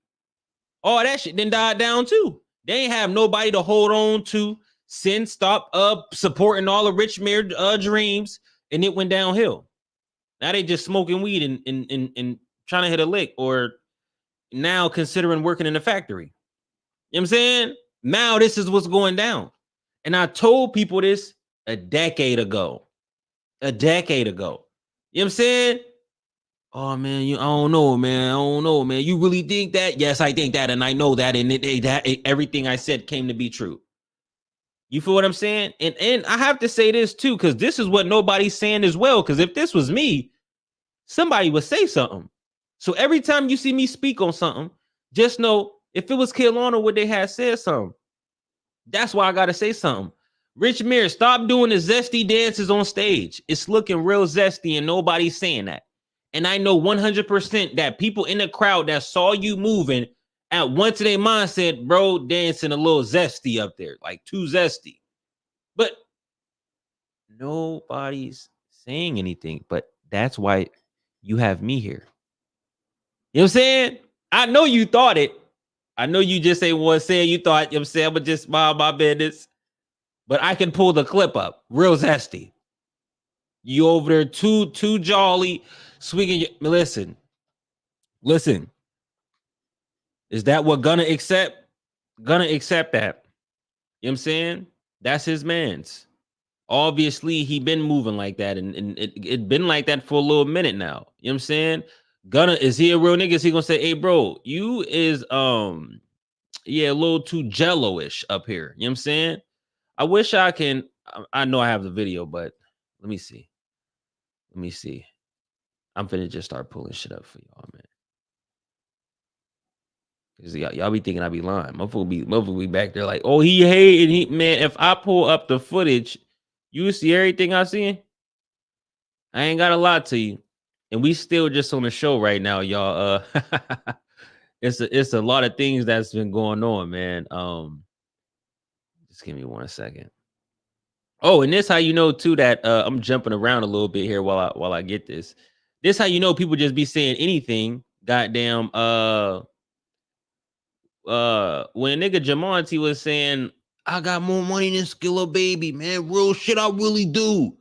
All that shit then died down too. They ain't have nobody to hold on to since stop supporting all of Rich Mary dreams, and it went downhill. Now they just smoking weed and trying to hit a lick, or now considering working in the factory. You know what I'm saying? Now this is what's going down. And I told people this a decade ago. A decade ago. You know what I'm saying? Oh, man, I don't know, man. You really think that? Yes, I think that, and I know that, and everything I said came to be true. You feel what I'm saying? And I have to say this, too, because this is what nobody's saying as well, because if this was me, somebody would say something. So every time you see me speak on something, just know, if it was LANO, would they have said something? That's why I got to say something. Rich Mir, stop doing the zesty dances on stage. It's looking real zesty and nobody's saying that. And I know 100% that people in the crowd that saw you moving at once in their mind said, bro, dancing a little zesty up there, like too zesty. But nobody's saying anything. But that's why you have me here. You know what I'm saying? I know you thought it. I know you just ain't want to say you thought, you know what I'm saying, I'm just mind my business. But I can pull the clip up. Real zesty. You over there too jolly, swinging. Listen. Is that what gonna accept? Gonna accept that. You know what I'm saying? That's his man's. Obviously, he been moving like that, and it been like that for a little minute now. You know what I'm saying? Gunna, is he a real nigga? Is he gonna say, hey, bro, you is a little too jello-ish up here. You know what I'm saying? I wish I can. I know I have the video, but let me see. I'm finna just start pulling shit up for y'all, man. Cause y'all be thinking I be lying. Motherfucker be back there like, oh, he hated. Man, if I pull up the footage, you see everything I see. I ain't got a lot to you, and we still just on the show right now, y'all. It's a lot of things that's been going on, man. Just give me 1 second. Oh, and this how you know too that I'm jumping around a little bit here while I get this. This how you know people just be saying anything. Goddamn. When nigga JAMONTE was saying, I got more money than Skilla Baby, man. Real shit, I really do.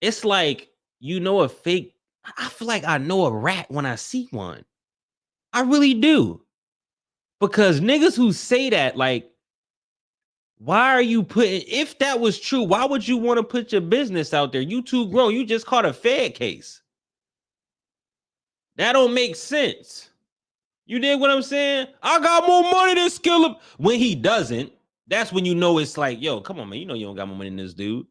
It's like, you know, a fake. I feel like I know a rat when I see one. I really do. Because niggas who say that, like, why are you putting, if that was true, why would you want to put your business out there? You too grown. You just caught a Fed case. That don't make sense. You dig what I'm saying? I got more money than Skilla. When he doesn't, that's when you know it's like, yo, come on, man. You know you don't got more money than this dude. You know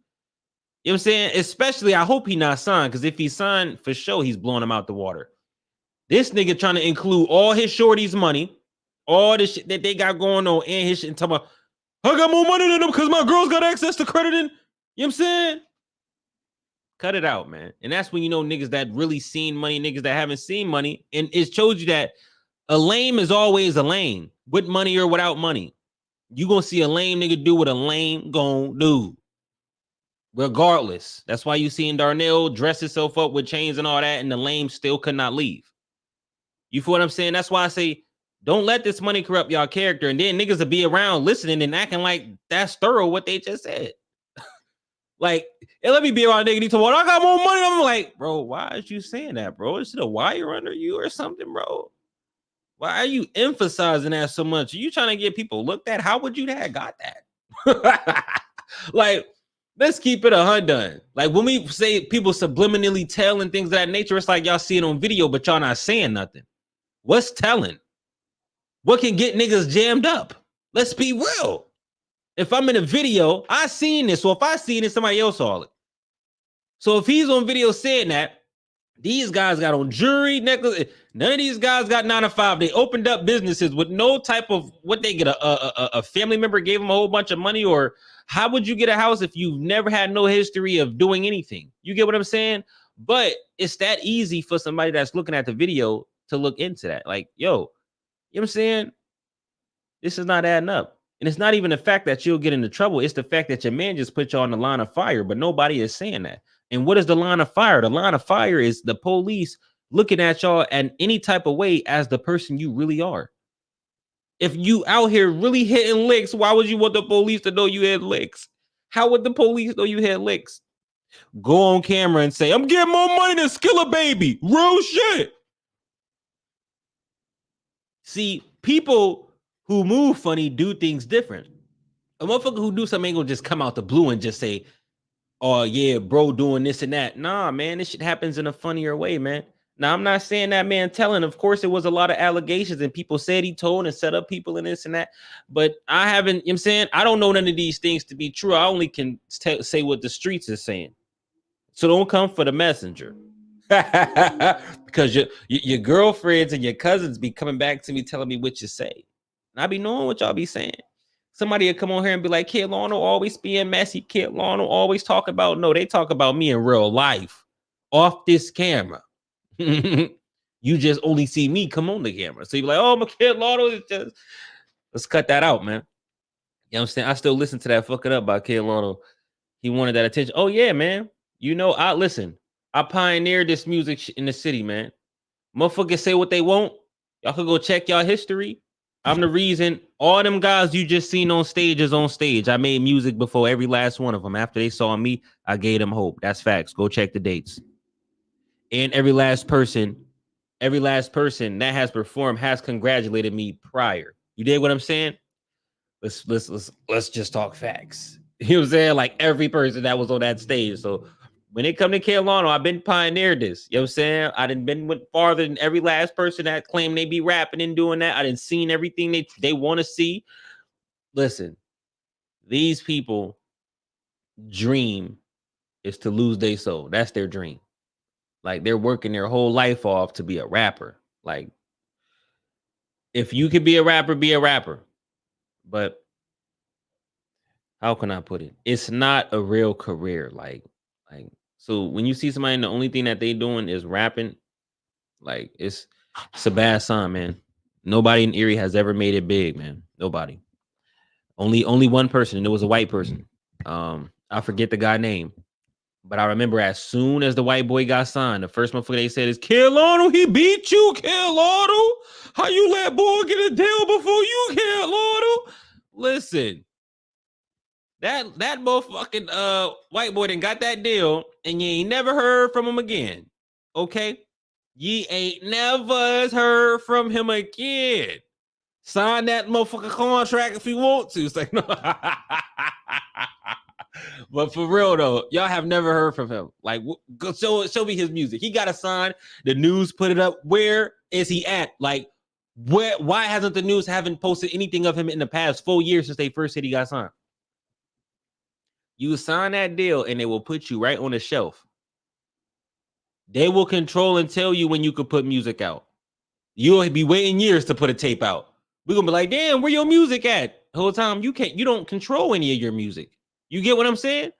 what I'm saying? Especially, I hope he not signed, because if he signed, for sure, he's blowing him out the water. This nigga trying to include all his shorties' money, all the shit that they got going on, and his shit, and talking about, I got more money than them because my girls got access to credit. And, you know what I'm saying? Cut it out, man. And that's when you know niggas that really seen money, niggas that haven't seen money. And it shows you that a lame is always a lame, with money or without money. You gonna see a lame nigga do what a lame gon' do. Regardless. That's why you seeing Darnell dress himself up with chains and all that, and the lame still could not leave. You feel what I'm saying? That's why I say, don't let this money corrupt y'all character, and then niggas will be around listening and acting like that's thorough what they just said. Like, hey, let me be around a nigga. He told me, I got more money. I'm like, bro, why is you saying that, bro? Is it a wire under you or something, bro? Why are you emphasizing that so much? Are you trying to get people looked at? How would you have got that? Like, let's keep it 100. Like, when we say people subliminally telling things of that nature, it's like y'all see it on video, but y'all not saying nothing. What's telling? What can get niggas jammed up? Let's be real. If I'm in a video, I seen this. So if I seen it, somebody else saw it. So if he's on video saying that, These guys got on jewelry, necklace. None of these guys got 9 to 5. They opened up businesses with no type of what they get. A family member gave them a whole bunch of money, or how would you get a house if you've never had no history of doing anything? You get what I'm saying? But it's that easy for somebody that's looking at the video to look into that. Like, yo, you know what I'm saying? This is not adding up. And it's not even the fact that you'll get into trouble. It's the fact that your man just put you on the line of fire, but nobody is saying that. And what is the line of fire? The line of fire is the police looking at y'all in any type of way as the person you really are. If you out here really hitting licks, why would you want the police to know you had licks? How would the police know you had licks? Go on camera and say, I'm getting more money than Skilla Baby. Real shit. See, people who move funny do things different. A motherfucker who do something ain't gonna just come out the blue and just say, oh yeah, bro, doing this and that. Nah, man, this shit happens in a funnier way, man. Now, I'm not saying that man telling. Of course, it was a lot of allegations and people said he told and set up people and this and that. But I haven't, you know what I'm saying? I don't know none of these things to be true. I only can say what the streets is saying. So don't come for the messenger. Because your girlfriends and your cousins be coming back to me telling me what you say. And I be knowing what y'all be saying. Somebody will come on here and be like, Kid LANO always being messy. Kid LANO always talk about, no, they talk about me in real life off this camera. You just only see me come on the camera. So you're like, oh, my Kid LANO is just, let's cut that out, man. You know what I'm saying? I still listen to that Fuck It Up by Kid LANO. He wanted that attention. Oh, yeah, man. You know, I pioneered this music in the city, man. Motherfuckers say what they want. Y'all could go check y'all history. I'm the reason all them guys you just seen on stage is on stage. I made music before every last one of them. After they saw me, I gave them hope. That's facts. Go check the dates. And every last person that has performed has congratulated me prior. You dig what I'm saying? Let's just talk facts. You know what I'm saying? Like every person that was on that stage. So when it come to Kid LANO, I've been pioneered this. You know what I'm saying? I done been with farther than every last person that claimed they be rapping and doing that. I done seen everything they want to see. Listen, these people dream is to lose their soul. That's their dream. Like they're working their whole life off to be a rapper. Like if you could be a rapper, be a rapper. But how can I put it? It's not a real career. Like so when you see somebody and the only thing that they doing is rapping, like it's a bad sign, man. Nobody in Erie has ever made it big, man. Nobody. Only one person, and it was a white person. I forget the guy's name, but I remember as soon as the white boy got signed, the first motherfucker they said is, Kid LANO, he beat you, Kid LANO. How you let boy get a deal before you, Kid LANO? Listen. That motherfucking white boy done got that deal, and you ain't never heard from him again. Okay? Ye ain't never heard from him again. Sign that motherfucking contract if you want to. It's like, no. But for real though, y'all have never heard from him. Like, go show me his music. He got a sign. The news put it up. Where is he at? Like, why hasn't the news haven't posted anything of him in the past 4 years since they first said he got signed? You sign that deal and they will put you right on the shelf. They will control and tell you when you could put music out. You'll be waiting years to put a tape out. We're gonna be like, damn, where your music at? The whole time you don't control any of your music. You get what I'm saying?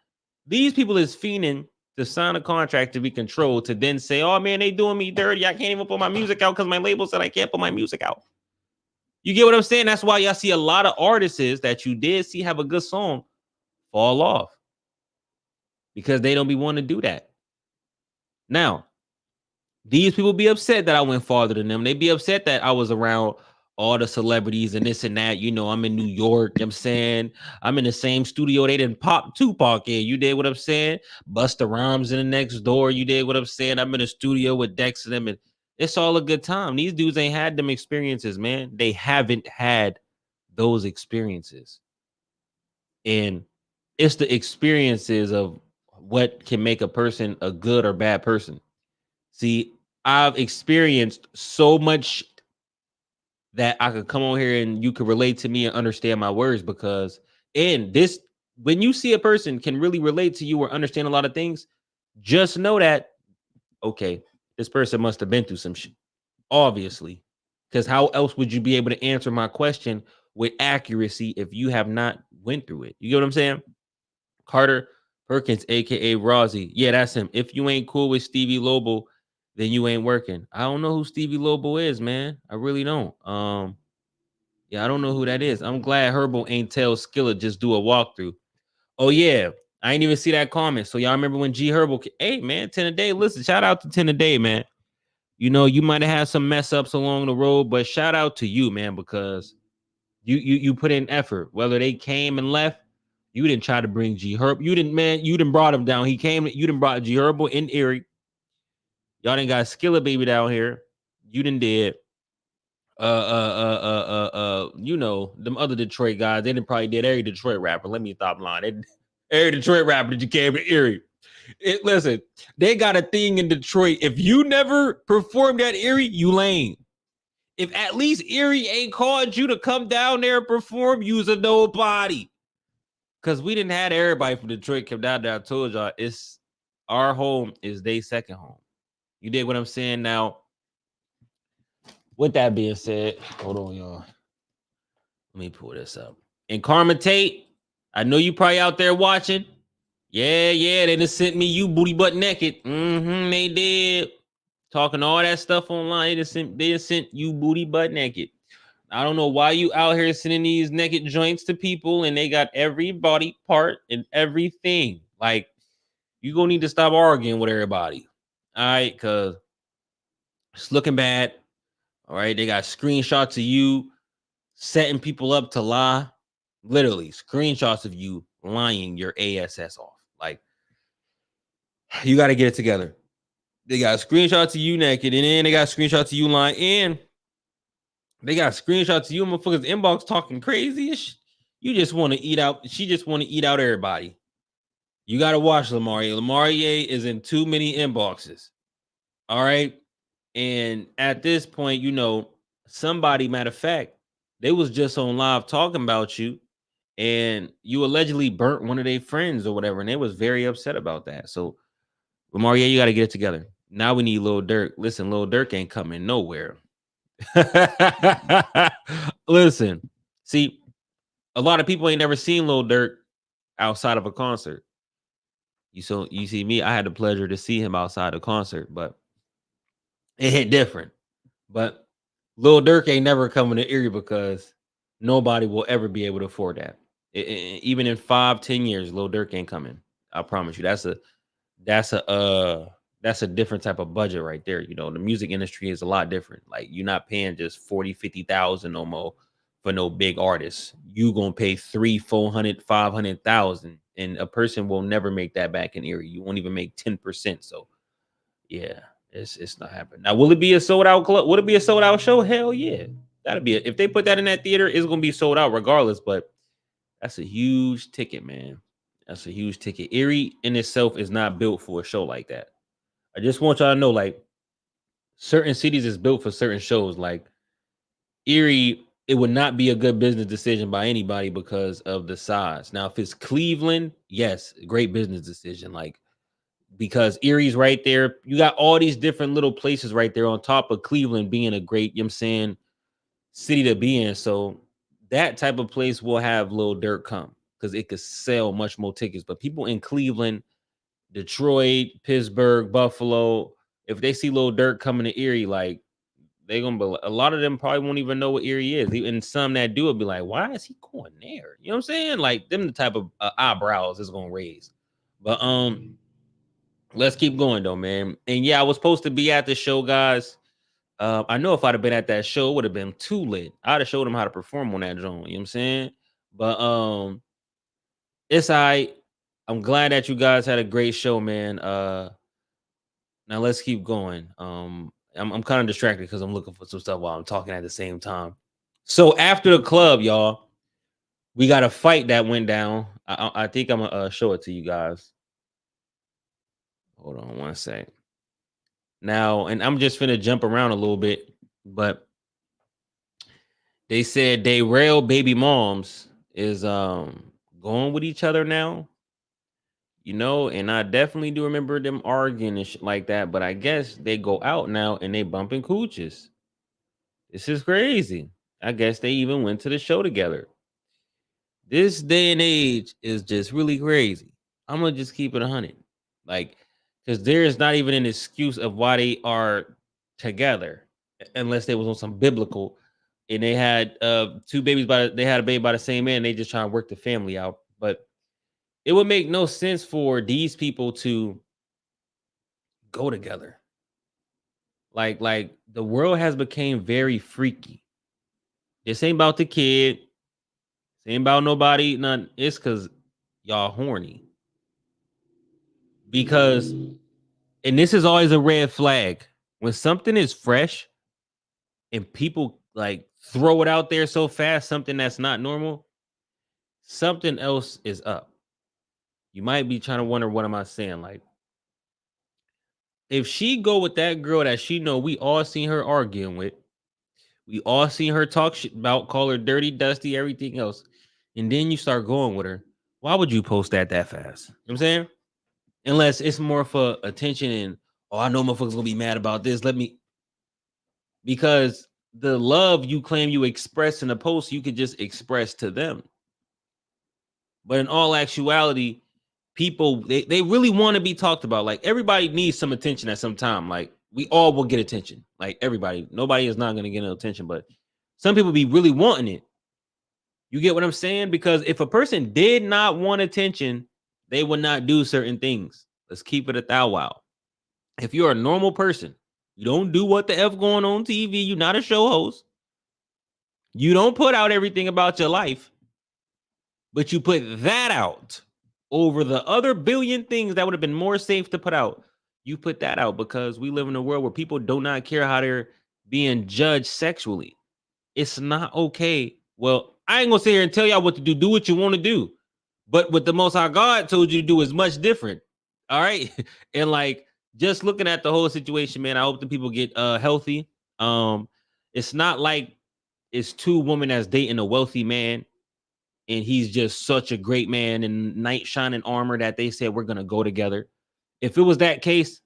These people is fiending to sign a contract to be controlled to then say, oh man, they doing me dirty. I can't even put my music out because my label said I can't put my music out. You get what I'm saying? That's why y'all see a lot of artists that you did see have a good song fall off because they don't be wanting to do that. Now, these people be upset that I went farther than them. They be upset that I was around all the celebrities and this and that. You know, I'm in New York. You know what I'm saying? I'm in the same studio they didn't pop Tupac in. You did what I'm saying? Busta Rhymes in the next door. You did what I'm saying? I'm in the studio with Dex and them, and it's all a good time. These dudes ain't had them experiences, man. They haven't had those experiences. And it's the experiences of what can make a person a good or bad person. See, I've experienced so much that I could come on here and you could relate to me and understand my words, because in this, when you see a person can really relate to you or understand a lot of things, just know that, okay, This person must have been through some shit, obviously. Because how else would you be able to answer my question with accuracy if you have not went through it? You get what I'm saying? Carter Perkins, aka Rozzy. Yeah, that's him. If you ain't cool with Stevie Lobo, then you ain't working. I don't know who Stevie Lobo is, man. I really don't. Yeah, I don't know who that is. I'm glad Herbo ain't tell Skilla just do a walkthrough. Oh yeah, I ain't even see that comment. So y'all remember when G Herbo? Hey man, 10 a day. Listen, shout out to 10 a day, man. You know, you might have had some mess ups along the road, but shout out to you, man, because you put in effort. Whether they came and left, you didn't try to bring G Herb. You didn't brought him down. He came, you didn't brought G Herbo in Erie. Y'all didn't got Skilla Baby down here. You didn't did. You know, them other Detroit guys, they didn't probably did every Detroit rapper. Let me stop lying. Every Detroit rapper that you came to Erie. Listen, they got a thing in Detroit. If you never performed at Erie, you lame. If at least Erie ain't called you to come down there and perform, you's a nobody. Because we didn't have everybody from Detroit come down there. I told y'all, it's our home is their second home. You dig what I'm saying? Now, with that being said, hold on, y'all. Let me pull this up. And Karma Tate, I know you probably out there watching. Yeah, they just sent me you booty butt naked. They did. Talking all that stuff online. They just sent you booty butt naked. I don't know why you out here sending these naked joints to people and they got every body part and everything. Like, you gonna need to stop arguing with everybody. All right, because it's looking bad. All right, they got screenshots of you setting people up to lie. Literally, screenshots of you lying your ass off. Like, you got to get it together. They got screenshots of you naked, and then they got screenshots of you lying, and they got screenshots of you motherfuckers inbox talking crazy. You just want to eat out. She just want to eat out everybody. You got to watch Lamarie. Lamarie is in too many inboxes. All right. And at this point, you know, somebody, matter of fact, they was just on live talking about you, and you allegedly burnt one of their friends or whatever, and they was very upset about that. So, Lamarie, you got to get it together. Now we need Lil Durk. Listen, Lil Durk ain't coming nowhere. Listen, see, a lot of people ain't never seen Lil Durk outside of a concert. You see me, I had the pleasure to see him outside a concert, but it hit different. But Lil Durk ain't never coming to Erie because nobody will ever be able to afford that. Even in 5-10 years, Lil Durk ain't coming. I promise you. That's a different type of budget right there. You know, the music industry is a lot different. Like, you're not paying just 40,000-50,000 no more for no big artists. You gonna pay 300,000-500,000, and a person will never make that back in Erie. You won't even make 10%. So yeah, it's not happening. Now, will it be a sold out club? Would it be a sold out show? Hell yeah. That'd be it. If they put that in that theater, it's gonna be sold out regardless. But that's a huge ticket, man. That's a huge ticket. Erie in itself is not built for a show like that. I just want y'all to know, like, certain cities is built for certain shows. Like Erie, it would not be a good business decision by anybody because of the size. Now, if it's Cleveland, yes, great business decision. Like, because Erie's right there. You got all these different little places right there on top of Cleveland being a great, you know what I'm saying, city to be in. So that type of place will have Lil Durk come because it could sell much more tickets. But people in Cleveland, Detroit, Pittsburgh, Buffalo, if they see Lil Durk coming to Erie, like, they're gonna be, a lot of them probably won't even know what Erie is. And some that do will be like, why is he going there? You know what I'm saying? Like, them the type of eyebrows is gonna raise. But let's keep going though, man. And yeah, I was supposed to be at the show, guys. I know if I'd have been at that show, it would have been too lit. I'd have showed them how to perform on that joint. You know what I'm saying? But it's all right. I'm glad that you guys had a great show, man. Now let's keep going. I'm kind of distracted because I'm looking for some stuff while I'm talking at the same time. So after the club, y'all, we got a fight that went down. I think I'm gonna show it to you guys. Hold on one sec. Now, and I'm just finna jump around a little bit, but they said they rail baby moms is going with each other now. you know, and I definitely do remember them arguing and shit like that. But I guess they go out now and they bumping cooches. This is crazy. I guess they even went to the show together. This day and age is just really crazy. I'm gonna just keep it 100, like, because there is not even an excuse of why they are together, unless they was on some biblical, and they had two babies they had a baby by the same man. They just trying to work the family out, but it would make no sense for these people to go together. Like the world has become very freaky. This ain't about the kid. This ain't about nobody. None. It's because y'all horny. Because, and this is always a red flag when something is fresh and people like throw it out there so fast, something that's not normal, something else is up. You might be trying to wonder, what am I saying? Like, if she go with that girl that she know we all seen her arguing with, we all seen her talk shit about, call her dirty, dusty, everything else, and then you start going with her, why would you post that fast? You know what I'm saying? Unless it's more for attention and, oh, I know motherfuckers gonna be mad about this. Let me, because the love you claim you express in a post, you could just express to them. But in all actuality, people they really want to be talked about. Like, everybody needs some attention at some time. Like, we all will get attention. Like, everybody, nobody is not going to get no attention, but some people be really wanting it. You get what I'm saying? Because if a person did not want attention, they would not do certain things. Let's keep it a thou wow. If you're a normal person, you don't do what the F going on TV, you're not a show host, you don't put out everything about your life, but you put that out over the other billion things that would have been more safe to put out. You put that out because we live in a world where people do not care how they're being judged sexually. It's not okay. Well, I ain't gonna sit here and tell y'all what to do. Do what you want to do. But what the Most High God told you to do is much different. All right. And like, just looking at the whole situation, man, I hope the people get healthy. It's not like it's two women that's dating a wealthy man and he's just such a great man in knight shining armor that they said we're gonna go together. If it was that case,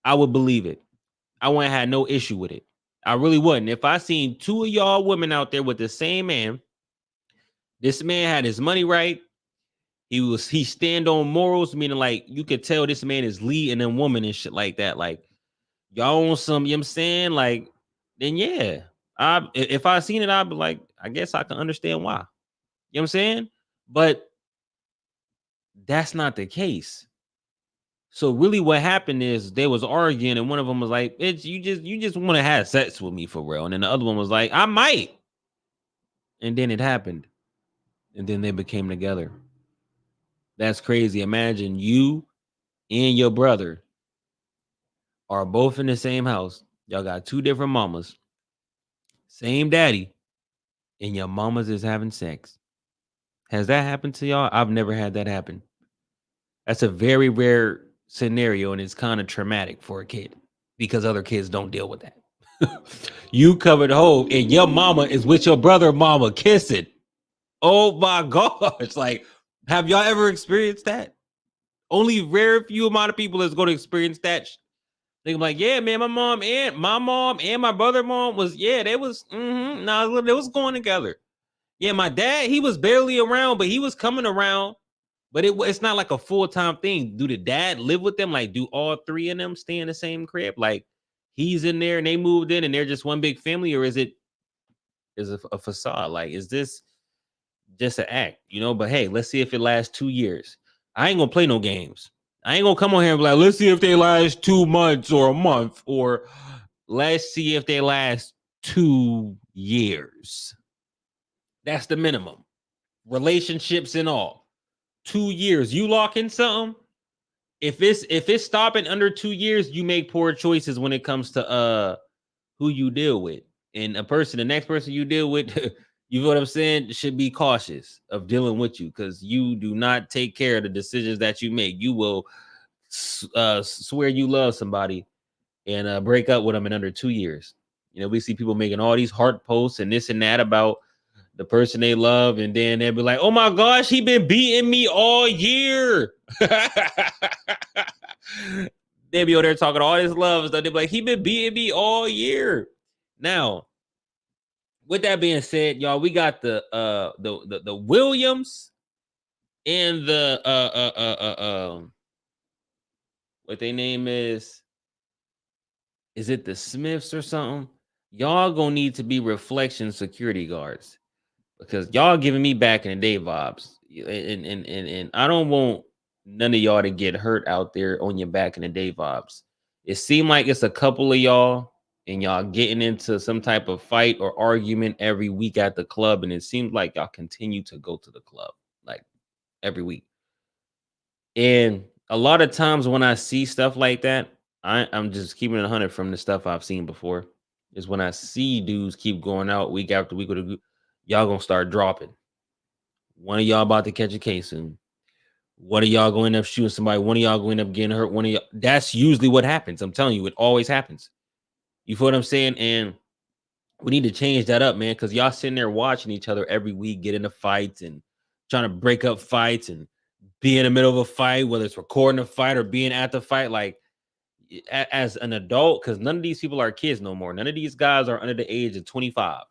I would believe it. I wouldn't have no issue with it. I really wouldn't. If I seen two of y'all women out there with the same man, this man had his money right. He stand on morals, meaning like you could tell this man is leading a woman and shit like that. Like, y'all on some, you know what I'm saying? Like, then yeah. If I seen it, I'd be like, I guess I can understand why. You know what I'm saying? But that's not the case. So really what happened is they was arguing and one of them was like, "Bitch, you just want to have sex with me for real." And then the other one was like, "I might." And then it happened. And then they became together. That's crazy. Imagine you and your brother are both in the same house. Y'all got two different mamas, same daddy, and your mamas is having sex. Has that happened to y'all? I've never had that happen. That's a very rare scenario, and it's kind of traumatic for a kid because other kids don't deal with that. You covered home, and your mama is with your brother mama kissing. Oh my gosh. Like, have y'all ever experienced that? Only very few amount of people is going to experience that. They're like, yeah, man, my mom and my brother mom was, yeah, they was, they was going together. Yeah, my dad, he was barely around, but he was coming around. But it's not like a full-time thing. Do the dad live with them? Like, do all three of them stay in the same crib? Like, he's in there and they moved in and they're just one big family, or is it a facade? Like, is this just an act, you know? But hey, let's see if it lasts 2 years. I ain't gonna play no games. I ain't gonna come on here and be like, let's see if they last 2 months or a month, or let's see if they last 2 years. That's the minimum. Relationships and all. 2 years. You lock in something. If it's stopping under 2 years, you make poor choices when it comes to who you deal with. And the next person you deal with, you know what I'm saying, should be cautious of dealing with you, because you do not take care of the decisions that you make. You will swear you love somebody and break up with them in under 2 years. You know, we see people making all these heart posts and this and that about the person they love, and then they'll be like, "Oh my gosh, he been beating me all year." They be over there talking all this love and stuff. They be like, "He been beating me all year." Now, with that being said, y'all, we got the Williams and the what their name is it the Smiths or something? Y'all gonna need to be reflection security guards, because y'all giving me back in the day vibes. And I don't want none of y'all to get hurt out there on your back in the day vibes. It seemed like it's a couple of y'all, and y'all getting into some type of fight or argument every week at the club, and it seems like y'all continue to go to the club like every week. And a lot of times when I see stuff like that, I'm just keeping it 100 from the stuff I've seen before. Is when I see dudes keep going out week after week with a group, y'all gonna start dropping. One of y'all about to catch a case, and one of y'all going to end up shooting somebody. One of y'all going to end up getting hurt. One of y'all. That's usually what happens. I'm telling you, it always happens. You feel what I'm saying? And we need to change that up, man, because y'all sitting there watching each other every week get into fights and trying to break up fights and be in the middle of a fight, whether it's recording a fight or being at the fight. Like, as an adult, because none of these people are kids no more. None of these guys are under the age of 25.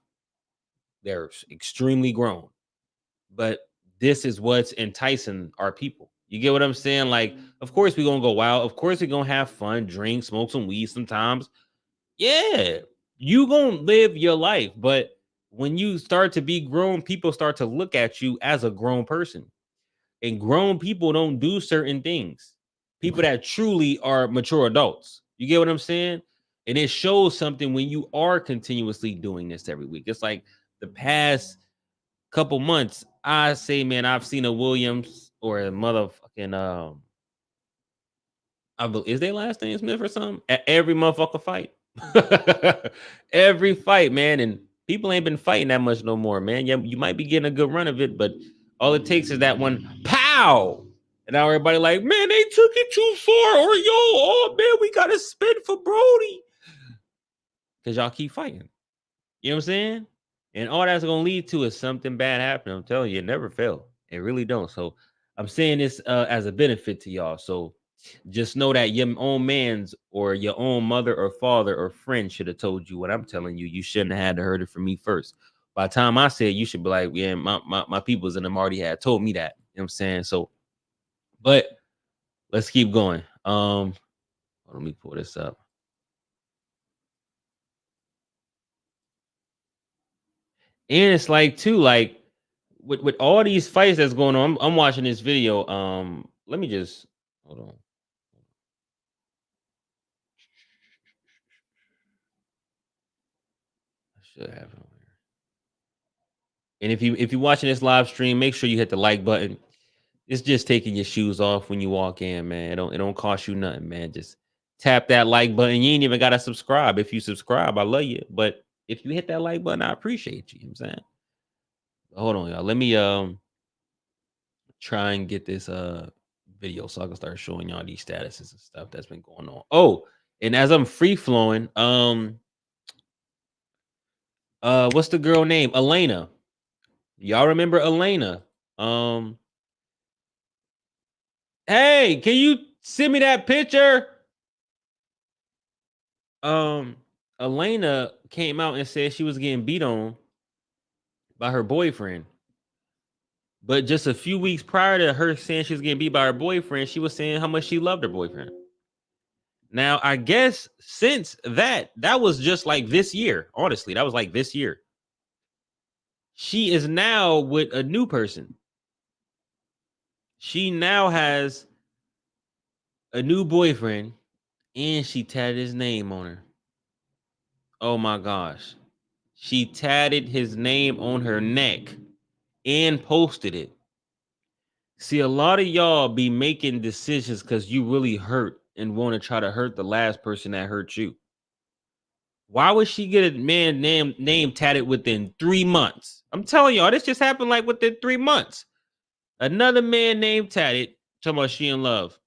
They're extremely grown. But this is what's enticing our people. You get what I'm saying? Like, of course we're gonna go wild. Of course we're gonna have fun, drink, smoke some weed sometimes. Yeah, you gonna live your life. But when you start to be grown, people start to look at you as a grown person. And grown people don't do certain things. People that truly are mature adults. You get what I'm saying? And it shows something when you are continuously doing this every week. It's like the past couple months, I say, man, I've seen a Williams or a motherfucking is their last name Smith or something? At every motherfucker fight. Every fight, man. And people ain't been fighting that much no more, man. Yeah, you might be getting a good run of it, but all it takes is that one pow. And now everybody like, man, they took it too far. Or yo, oh man, we gotta spin for Brody. Because y'all keep fighting. You know what I'm saying? And all that's gonna lead to is something bad happening. I'm telling you, it never fail. It really don't. So I'm saying this as a benefit to y'all. So just know that your own man's or your own mother or father or friend should have told you what I'm telling you. You shouldn't have had to heard it from me first. By the time I said, you should be like, yeah, my peoples in them already had told me that. You know what I'm saying? So, but let's keep going. Let me pull this up. And it's like too, like with all these fights that's going on, I'm watching this video. Let me just hold on. I should have it on here. And if you're watching this live stream, make sure you hit the like button. It's just taking your shoes off when you walk in, man. It don't cost you nothing, man. Just tap that like button. You ain't even gotta subscribe. If you subscribe, I love you. But if you hit that like button, I appreciate you. You know what I'm saying? Hold on, y'all. Let me try and get this video so I can start showing y'all these statuses and stuff that's been going on. Oh, and as I'm free flowing, what's the girl name? Elena. Y'all remember Elena? Hey, can you send me that picture? Elena came out and said she was getting beat on by her boyfriend. But just a few weeks prior to her saying she was getting beat by her boyfriend, she was saying how much she loved her boyfriend. Now, I guess since that was just like this year. Honestly, that was like this year. She is now with a new person. She now has a new boyfriend, and she tatted his name on her. Oh my gosh. She tatted his name on her neck and posted it. See, a lot of y'all be making decisions because you really hurt and want to try to hurt the last person that hurt you. Why would she get a man name tatted within 3 months? I'm telling y'all, this just happened like within 3 months. Another man name tatted, talking about she in love.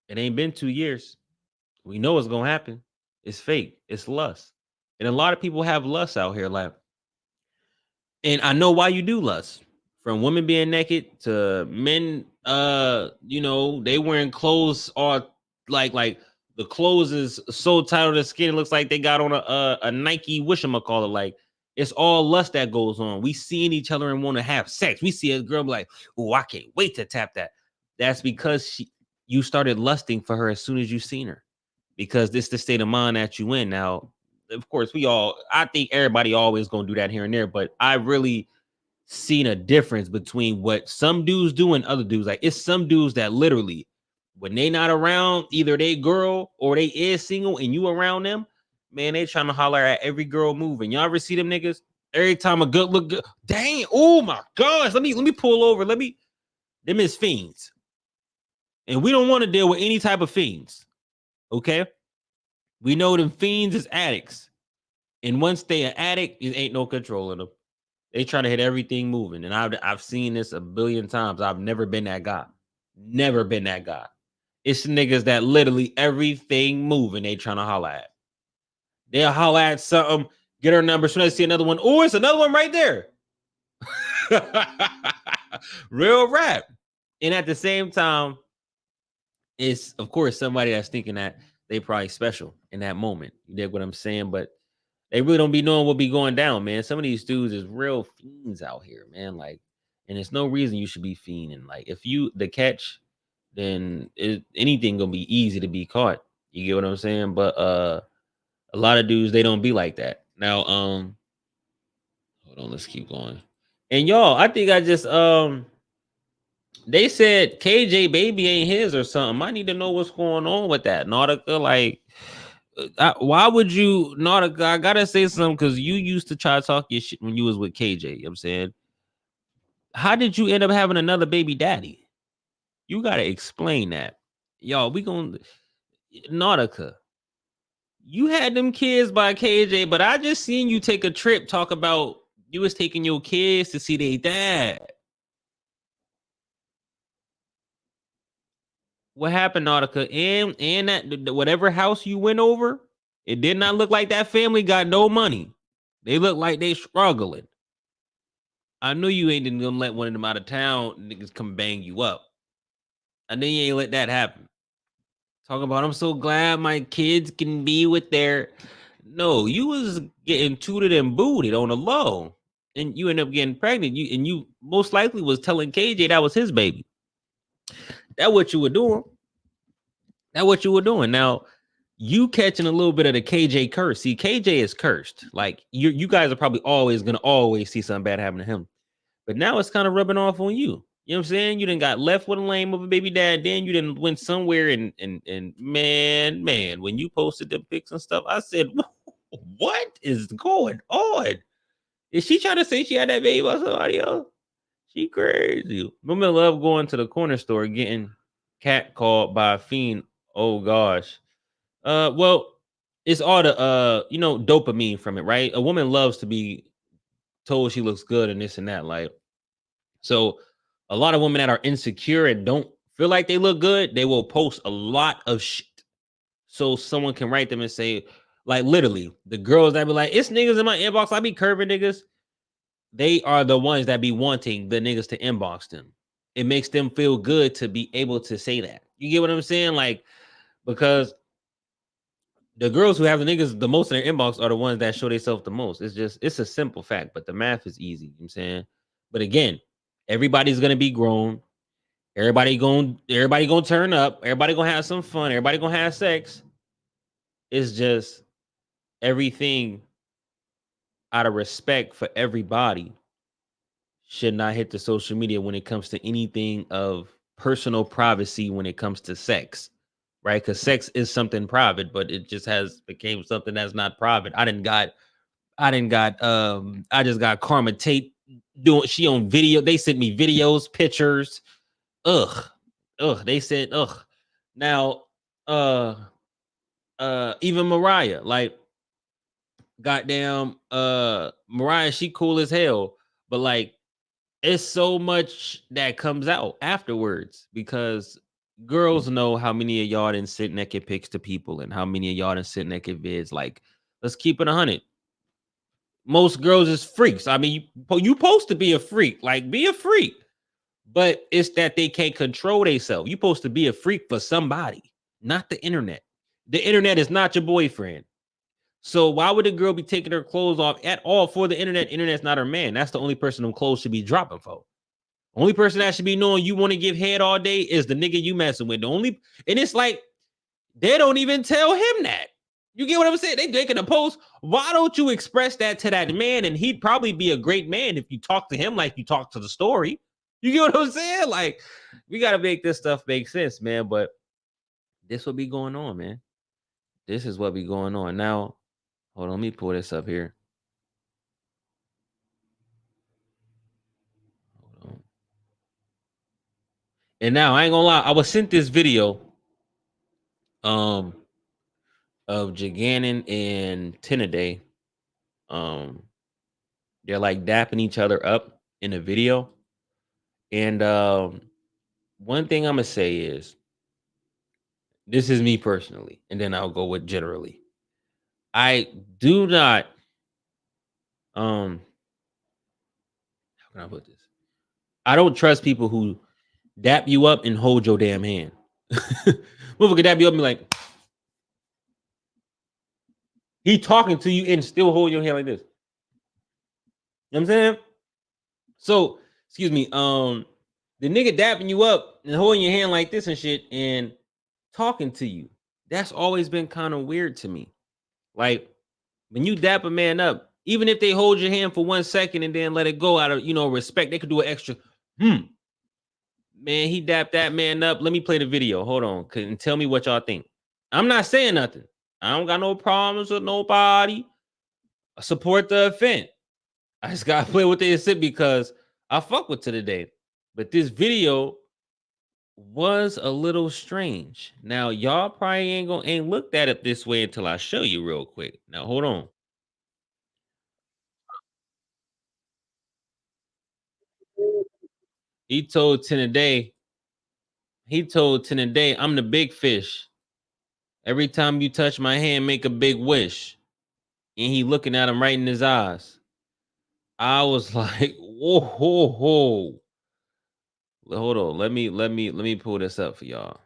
It ain't been 2 years. We know what's gonna happen. It's fake. It's lust. And a lot of people have lust out here. Like, And I know why you do lust. From women being naked to men, they wearing clothes or like the clothes is so tight on the skin, it looks like they got on a Nike whatchamacallit. Like it's all lust that goes on. We seeing each other and want to have sex. We see a girl be like, oh, I can't wait to tap that. That's because you started lusting for her as soon as you seen her. Because this the state of mind that you in. Now, of course, I think everybody always gonna do that here and there, but I really seen a difference between what some dudes do and other dudes. Like it's some dudes that literally, when they not around, either they girl or they is single and you around them, man, they trying to holler at every girl moving. Y'all ever see them niggas? Every time a good look good, dang, oh my gosh, let me pull over. Them is fiends. And we don't want to deal with any type of fiends. Okay. We know them fiends is addicts. And once they an addict, it ain't no controlling them. They try to hit everything moving. And I've seen this a billion times. I've never been that guy. Never been that guy. It's the niggas that literally everything moving, they trying to holler at. They'll holler at something, get her number. Soon as they see another one, oh, it's another one right there. Real rap. And at the same time, it's of course somebody that's thinking that they probably special in that moment. You dig what I'm saying? But they really don't be knowing what be going down, man. Some of these dudes is real fiends out here, man. Like, and there's no reason you should be fiending. Like, if you the catch, then anything gonna be easy to be caught. You get what I'm saying? But a lot of dudes they don't be like that. Now, hold on, let's keep going. And y'all, I think I just they said KJ Baby ain't his or something. I need to know what's going on with that. Nautica, like, why would you Nautica? I gotta say something because you used to try to talk your shit when you was with KJ. You know what I'm saying, how did you end up having another baby daddy? You gotta explain that, y'all. We gonna Nautica. You had them kids by KJ, but I just seen you take a trip. Talk about you was taking your kids to see their dad. What happened, Nautica? And that whatever house you went over, it did not look like that family got no money. They look like they struggling. I knew you ain't gonna let one of them out of town niggas come bang you up. I knew you ain't let that happen. Talking about I'm so glad my kids can be with their. No, you was getting tooted and booted on the low, and you end up getting pregnant. You most likely was telling KJ that was his baby. That what you were doing. That what you were doing. Now you catching a little bit of the KJ curse. See, KJ is cursed. Like you guys are probably always gonna see something bad happen to him. But now it's kind of rubbing off on you. You know what I'm saying? You didn't got left with a lame of a baby dad. Then you didn't went somewhere and man, when you posted the pics and stuff, I said, what is going on? Is she trying to say she had that baby by somebody else? She crazy. Women love going to the corner store getting cat called by a fiend. Oh gosh. Well, it's all the dopamine from it, right? A woman loves to be told she looks good and this and that. Like, so a lot of women that are insecure and don't feel like they look good, they will post a lot of shit. So someone can write them and say, like, literally, the girls that be like, it's niggas in my inbox, I be curving niggas. They are the ones that be wanting the niggas to inbox them. It makes them feel good to be able to say that. You get what I'm saying? Like, because the girls who have the niggas the most in their inbox are the ones that show themselves the most. It's a simple fact, but the math is easy. You know what I'm saying? But again, everybody's gonna be grown. Everybody gonna turn up. Everybody gonna have some fun. Everybody gonna have sex. It's just everything out of respect for everybody should not hit the social media when it comes to anything of personal privacy when it comes to sex, right? Because sex is something private, but it just has became something that's not private. I just got Karma Tate doing she on video. They sent me videos, pictures. Ugh. They said ugh. Now even Mariah, like goddamn Mariah, she cool as hell, but like it's so much that comes out afterwards because girls know how many of y'all didn't send naked pics to people and how many of y'all didn't send naked vids. Like, let's keep it 100. most girls is freaks. I mean, you supposed to be a freak, like be a freak, but it's that they can't control themselves. You supposed to be a freak for somebody, not the internet. The internet is not your boyfriend. So why would a girl be taking her clothes off at all for the internet? Internet's not her man. That's the only person them clothes should be dropping for. Only person that should be knowing you want to give head all day is the nigga you messing with. And it's like they don't even tell him that. You get what I'm saying? They making a post. Why don't you express that to that man? And he'd probably be a great man if you talk to him like you talk to the story. You get what I'm saying? Like, we gotta make this stuff make sense, man. But this will be going on, man. This is what be going on now. Hold on, let me pull this up here. Hold on. And now I ain't gonna lie, I was sent this video of Jaganin and Tinaday. They're like dapping each other up in a video. And one thing I'm gonna say is this is me personally, and then I'll go with generally. I do not how can I put this? I don't trust people who dap you up and hold your damn hand. Motherfucker could dap you up and be like, he talking to you and still hold your hand like this. You know what I'm saying? So, excuse me, the nigga dapping you up and holding your hand like this and shit and talking to you. That's always been kind of weird to me. Like, when you dap a man up, even if they hold your hand for 1 second and then let it go out of, respect, they could do an extra, man, he dapped that man up. Let me play the video. Hold on. And tell me what y'all think. I'm not saying nothing. I don't got no problems with nobody. I support the event. I just gotta play what they said because I fuck with today. But this video was a little strange. Now, y'all probably ain't looked at it this way until I show you real quick. Now, hold on. He told Tinaday, I'm the big fish. Every time you touch my hand, make a big wish. And he looking at him right in his eyes. I was like, whoa, whoa, whoa. Hold on. Let me pull this up for y'all.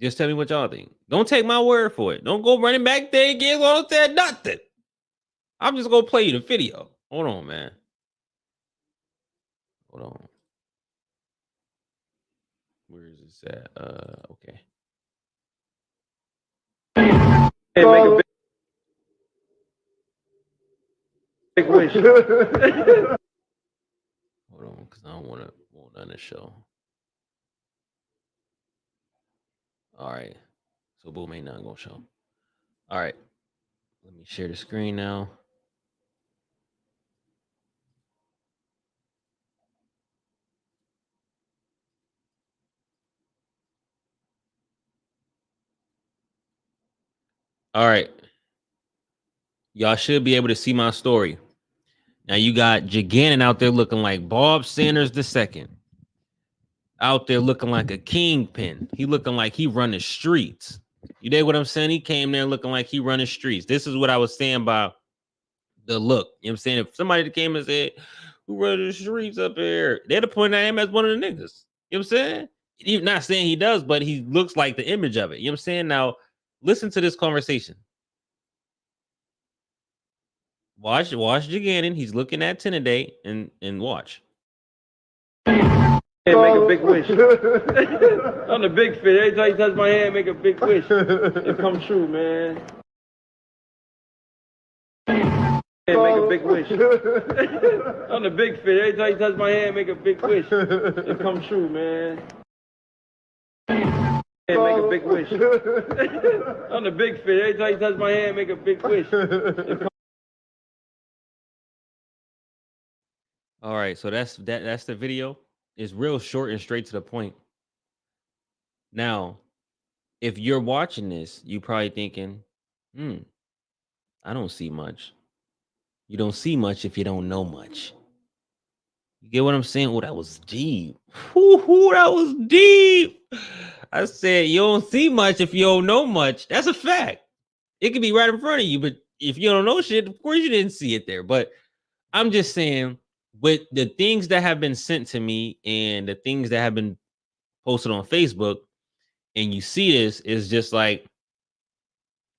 Just tell me what y'all think. Don't take my word for it. Don't go running back there again. Don't say nothing. I'm just gonna play you the video. Hold on, man. Hold on. Where is this at? Okay. Hey, make a big wish. Hold on, because I don't want none to show. All right. So boom ain't not gonna show. All right. Let me share the screen now. All right. Y'all should be able to see my story. Now you got Jaganin out there looking like Bob Sanders II. Out there looking like a kingpin. He looking like he running streets. You dig what I'm saying? He came there looking like he running streets. This is what I was saying about the look. You know what I'm saying? If somebody came and said, who running the streets up here? They'd point at him as one of the niggas. You know what I'm saying? He's not saying he does, but he looks like the image of it. You know what I'm saying? Now, listen to this conversation. Watch Jaganin. He's looking at Tinaday and watch. Hey, make a big wish. I'm the big fish. Every time you touch my hand, make a big wish. It come true, man. Hey, make a big wish. I'm the big fish. Every time you touch my hand, make a big wish. It come true, man. Hey, make a big wish. I'm the big fish. Every time you touch my hand, make a big wish. All right, so that's the video. It's real short and straight to the point. Now, if you're watching this, you probably thinking, I don't see much. You don't see much if you don't know much. You get what I'm saying? Oh, that was deep. That was deep. I said you don't see much if you don't know much. That's a fact. It could be right in front of you, but if you don't know shit, of course you didn't see it there. But I'm just saying, with the things that have been sent to me and the things that have been posted on Facebook, and you see this, is just like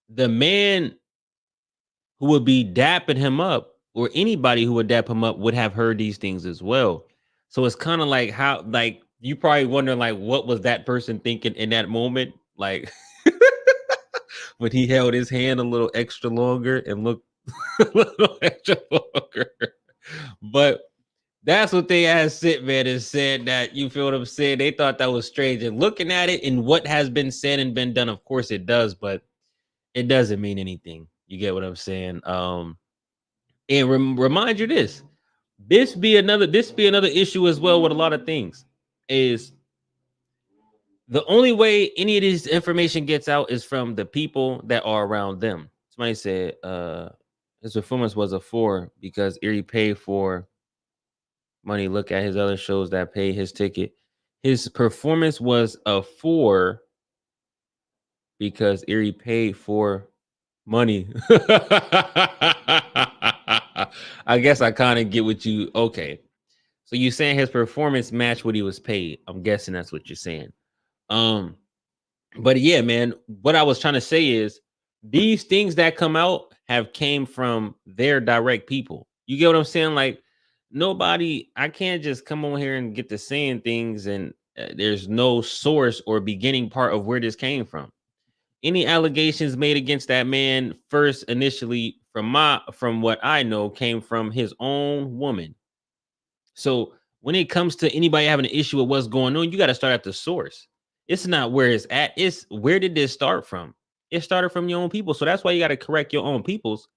the man who would be dapping him up, or anybody who would dap him up, would have heard these things as well. So it's kind of like how, like, you probably wondering, like, what was that person thinking in that moment? Like, when he held his hand a little extra longer and looked a little extra longer. But that's what they asked Sit Man and said that, you feel what I'm saying? They thought that was strange. And looking at it and what has been said and been done, of course it does, but it doesn't mean anything. You get what I'm saying? And remind you this be another issue as well with a lot of things. Is the only way any of this information gets out is from the people that are around them. Somebody said his performance was a 4 because Erie paid for money. Look at his other shows that pay his ticket. His performance was a 4 because Erie paid for money. I guess I kind of get what you. Okay, so you're saying his performance matched what he was paid. I'm guessing that's what you're saying. But yeah, man, what I was trying to say is these things that come out have came from their direct people. You get what I'm saying? Like, nobody, I can't just come on here and get to saying things and there's no source or beginning part of where this came from. Any allegations made against that man first initially from what I know came from his own woman. So when it comes to anybody having an issue with what's going on, you got to start at the source. It's not where it's at. It's where did this start from? It started from your own people. So that's why you got to correct your own peoples.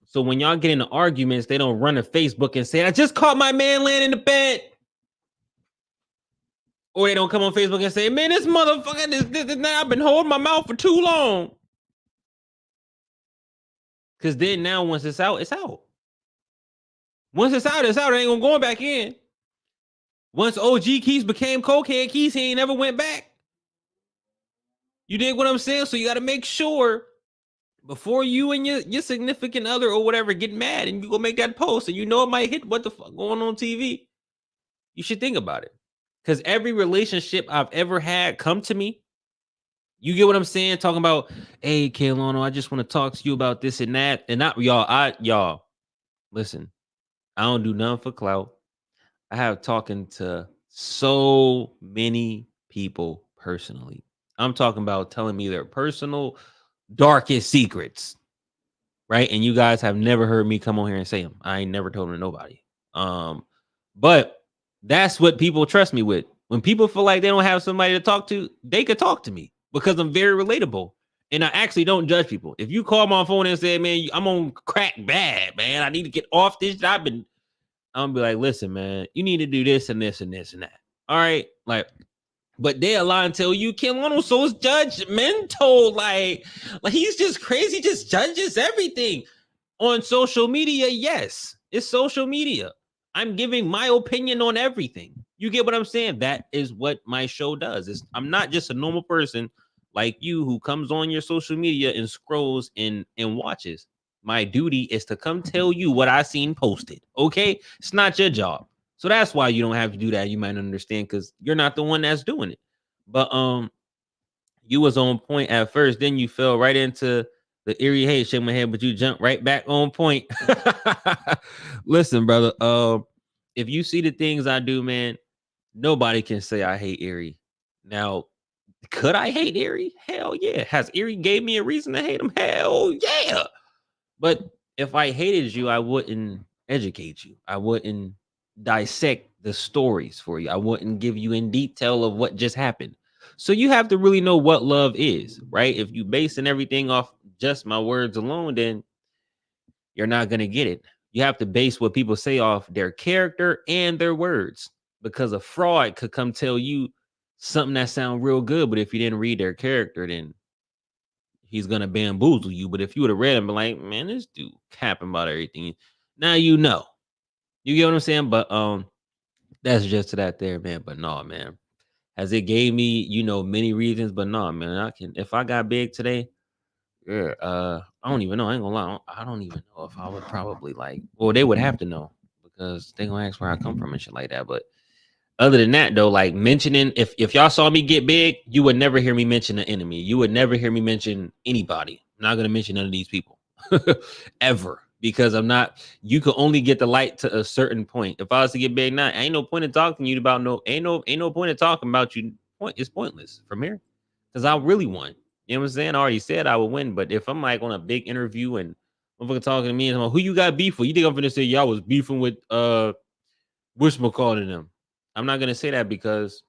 So when y'all get into arguments, they don't run to Facebook and say, I just caught my man laying in the bed. Or they don't come on Facebook and say, man, this motherfucker, this I've been holding my mouth for too long. Because then now once it's out, it's out. Once it's out, it's out. It ain't gonna go back in. Once OG Keys became cokehead Keys, he ain't never went back. You dig what I'm saying? So you got to make sure before you and your significant other or whatever get mad and you go make that post and you know it might hit what the fuck going on TV. You should think about it. Because every relationship I've ever had come to me, you get what I'm saying? Talking about, hey, LANO, I just want to talk to you about this and that. And not y'all, listen, I don't do nothing for clout. I have talking to so many people personally. I'm talking about telling me their personal darkest secrets, right? And you guys have never heard me come on here and say them. I ain't never told them to nobody. But that's what people trust me with. When people feel like they don't have somebody to talk to, they could talk to me because I'm very relatable. And I actually don't judge people. If you call my phone and say, man, I'm on crack bad, man, I need to get off this. I'm gonna be like, listen, man, you need to do this and this and this and that. All right. Like, but they'll lie and tell you LANO so is judgmental. Like he's just crazy, just judges everything. On social media, yes, it's social media. I'm giving my opinion on everything. You get what I'm saying? That is what my show does. I'm not just a normal person like you who comes on your social media and scrolls and watches. My duty is to come tell you what I seen posted. Okay, it's not your job. So that's why you don't have to do that. You might understand because you're not the one that's doing it. But you was on point at first, then you fell right into the Erie hate, shake my head, but you jumped right back on point. Listen, brother, if you see the things I do, man, nobody can say I hate Erie. Now, could I hate Erie? Hell yeah. Has Erie gave me a reason to hate him? Hell yeah. But if I hated you, I wouldn't educate you. I wouldn't dissect the stories for you. I wouldn't give you in detail of what just happened. So you have to really know what love is, right? If you basing everything off just my words alone, then you're not going to get it. You have to base what people say off their character and their words, because a fraud could come tell you something that sound real good, but if you didn't read their character, then he's going to bamboozle you. But if you would have read him, be like, man, this dude capping about everything. Now you know. You get what I'm saying? But that's just to that there, man. But no, man. As it gave me, many reasons, but no, man, if I got big today, yeah, I don't even know. I ain't gonna lie. I don't even know if I would probably like. Well, they would have to know because they gonna ask where I come from and shit like that. But other than that, though, like mentioning if y'all saw me get big, you would never hear me mention an enemy. You would never hear me mention anybody. I'm not gonna mention none of these people ever because I'm not. You can only get the light to a certain point. If I was to get big now, ain't no point in talking to you about ain't no point in talking about you. It's pointless from here because I really won. You know what I'm saying? I already said I would win, but if I'm like on a big interview and motherfucker talking to me and I'm like, who you got beef with? You think I'm gonna say y'all was beefing with whatchamacallit and them? I'm not gonna say that because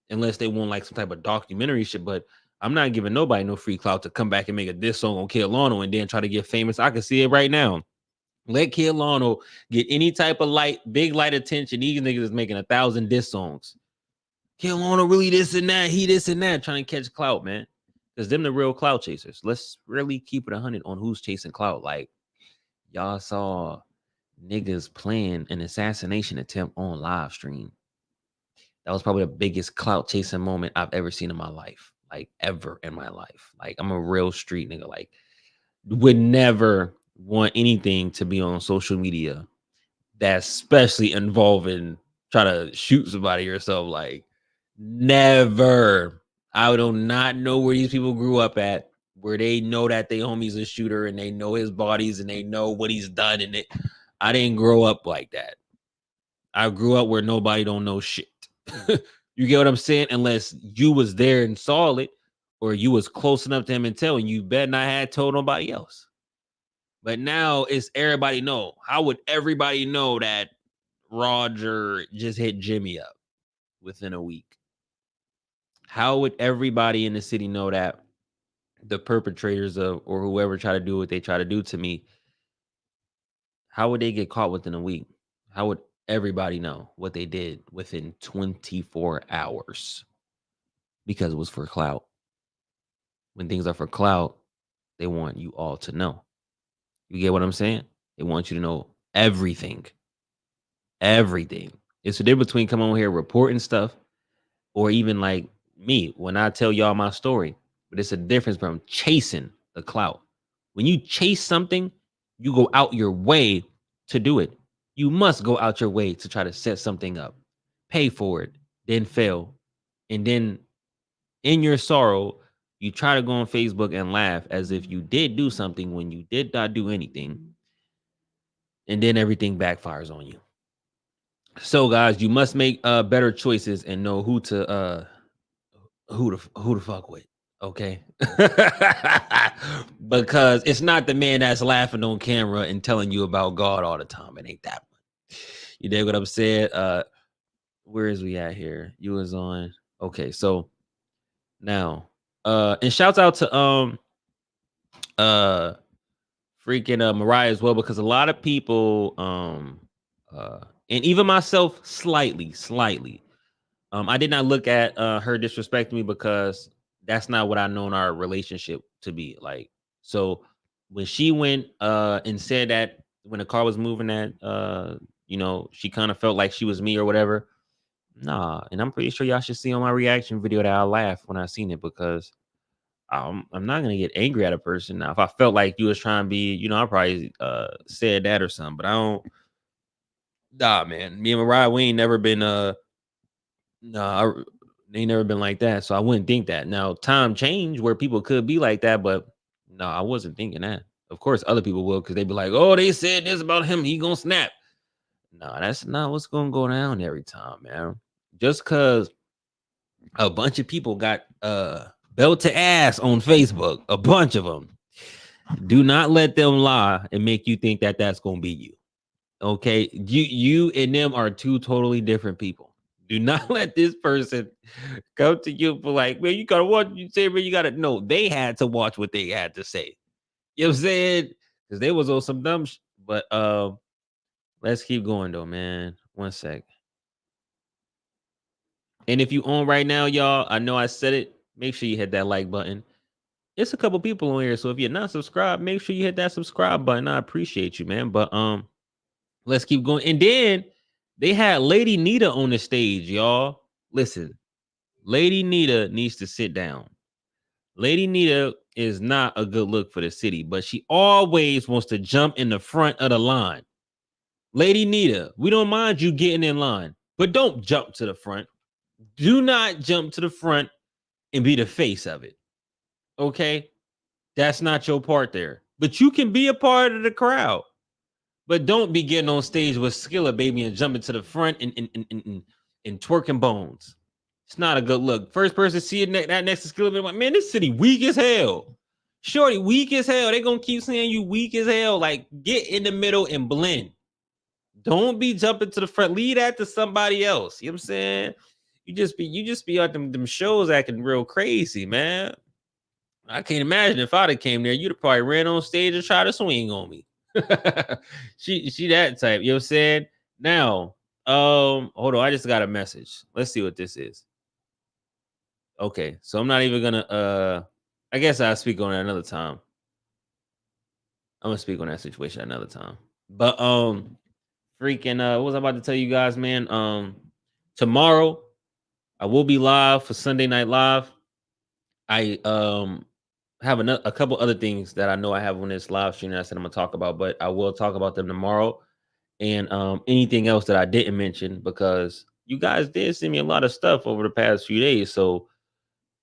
unless they want like some type of documentary shit, but I'm not giving nobody no free clout to come back and make a diss song on Kid LANO and then try to get famous. I can see it right now. Let Kid LANO get any type of big light attention. These niggas is making 1,000 diss songs. Kid LANO really this and that, he this and that, trying to catch clout, man. Because them the real clout chasers. Let's really keep it 100 on who's chasing clout. Like y'all saw niggas playing an assassination attempt on live stream. That was probably the biggest clout chasing moment I've ever seen in my life. Like ever in my life. Like I'm a real street nigga. Like would never want anything to be on social media that's especially involving try to shoot somebody or something. Like never. I do not know where these people grew up at, where they know that they homie's a shooter and they know his bodies and they know what he's done in it. I didn't grow up like that. I grew up where nobody don't know shit. You get what I'm saying? Unless you was there and saw it, or you was close enough to him and tell, and you bet not had told nobody else. But now it's everybody know. How would everybody know that Roger just hit Jimmy up within a week? How would everybody in the city know that the perpetrators of or whoever try to do what they try to do to me? How would they get caught within a week? How would everybody know what they did within 24 hours? Because it was for clout. When things are for clout, they want you all to know. You get what I'm saying? They want you to know everything. Everything. It's the difference between coming on here reporting stuff or even like me when I tell y'all my story. But it's a difference from chasing the clout. When you chase something, you go out your way to do it. You must go out your way to try to set something up, pay for it, then fail. And then in your sorrow, you try to go on Facebook and laugh as if you did do something when you did not do anything. And then everything backfires on you. So guys, you must make better choices and know who to fuck with. Okay. Because it's not the man that's laughing on camera and telling you about God all the time. It ain't that one. You dig what I'm saying? Where is we at here? You was on. Okay, so now and shouts out to freaking Mariah as well, because a lot of people and even myself slightly I did not look at her disrespecting me because that's not what I known our relationship to be like. So when she went and said that when the car was moving that you know, she kind of felt like she was me or whatever. Nah, and I'm pretty sure y'all should see on my reaction video that I laughed when I seen it because I'm not gonna get angry at a person. Now, if I felt like you was trying to be, you know, I probably said that or something, but I don't. Nah, man, me and Mariah, we ain't never been they ain't never been like that. So I wouldn't think that. Now, time changed where people could be like that, but no, I wasn't thinking that. Of course, other people will because they'd be like, "Oh, they said this about him. He gonna snap." No, that's not what's gonna go down every time, man. Just because a bunch of people got belt to ass on Facebook, a bunch of them. Do not let them lie and make you think that that's gonna be you. Okay, you and them are two totally different people. Do not let this person come to you for like, man, you gotta watch. You say, man, you gotta know. They had to watch what they had to say. You know what I'm saying? Because they was on some dumb. But let's keep going though, man. 1 sec. And if you on right now, y'all, I know I said it. Make sure you hit that like button. It's a couple people on here, so if you're not subscribed, make sure you hit that subscribe button. I appreciate you, man. But let's keep going. And then they had Lady Nita on the stage, y'all. Listen, Lady Nita needs to sit down. Lady Nita is not a good look for the city, but she always wants to jump in the front of the line. Lady Nita, we don't mind you getting in line, but don't jump to the front. Do not jump to the front and be the face of it. Okay? That's not your part there. But you can be a part of the crowd. But don't be getting on stage with Skilla Baby and jumping to the front and twerking bones. It's not a good look. First person to see it that next to Skilla Baby, like, man, this city weak as hell. Shorty, weak as hell. They gonna keep saying you weak as hell. Like, get in the middle and blend. Don't be jumping to the front. Leave that to somebody else. You know what I'm saying? You just be at them shows acting real crazy, man. I can't imagine if I'd have came there, you'd have probably ran on stage and tried to swing on me. she that type, you know what I'm saying? Now, hold on, I just got a message. Let's see what this is. Okay, so I'm not even gonna I guess I'll speak on it another time. I'm gonna speak on that situation another time. But freaking what was I about to tell you guys, man? Tomorrow I will be live for Sunday Night Live. I have a couple other things that I know I have on this live stream that I said I'm gonna talk about, but I will talk about them tomorrow. And anything else that I didn't mention, because you guys did send me a lot of stuff over the past few days. So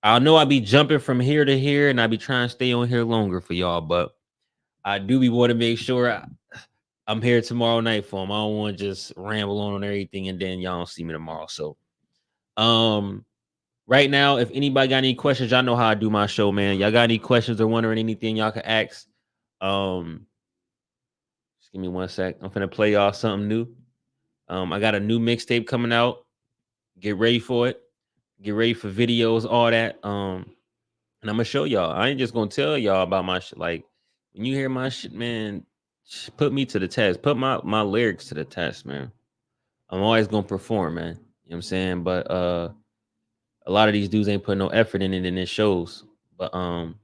I know I'll be jumping from here to here and I'll be trying to stay on here longer for y'all, but I do be want to make sure I'm here tomorrow night for them. I don't want to just ramble on everything and then y'all don't see me tomorrow. So right now, if anybody got any questions, y'all know how I do my show, man. Y'all got any questions or wondering anything, y'all can ask. Just give me 1 sec. I'm finna play y'all something new. I got a new mixtape coming out. Get ready for it. Get ready for videos, all that. And I'm gonna show y'all. I ain't just gonna tell y'all about my shit. Like, when you hear my shit, man, put me to the test. Put my lyrics to the test, man. I'm always gonna perform, man. You know what I'm saying? But a lot of these dudes ain't putting no effort in it, and it shows. But hold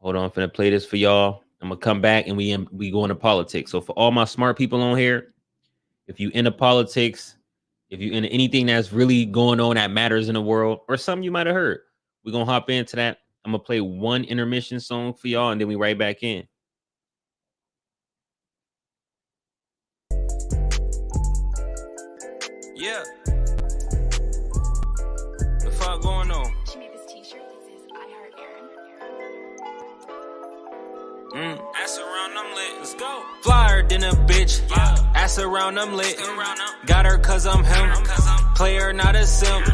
on, I'm finna play this for y'all. I'm gonna come back and we go into politics. So for all my smart people on here, if you into politics, if you into anything that's really going on that matters in the world, or something you might have heard, we're gonna hop into that. I'm gonna play one intermission song for y'all, and then we right back in. Yeah. The fuck going on? She made this t-shirt that says I heart Erie. Ass around, I'm lit. Let's go. Flyer than a bitch. Yeah. Ass around, I'm lit. Got her cause I'm him. Player, not a simp.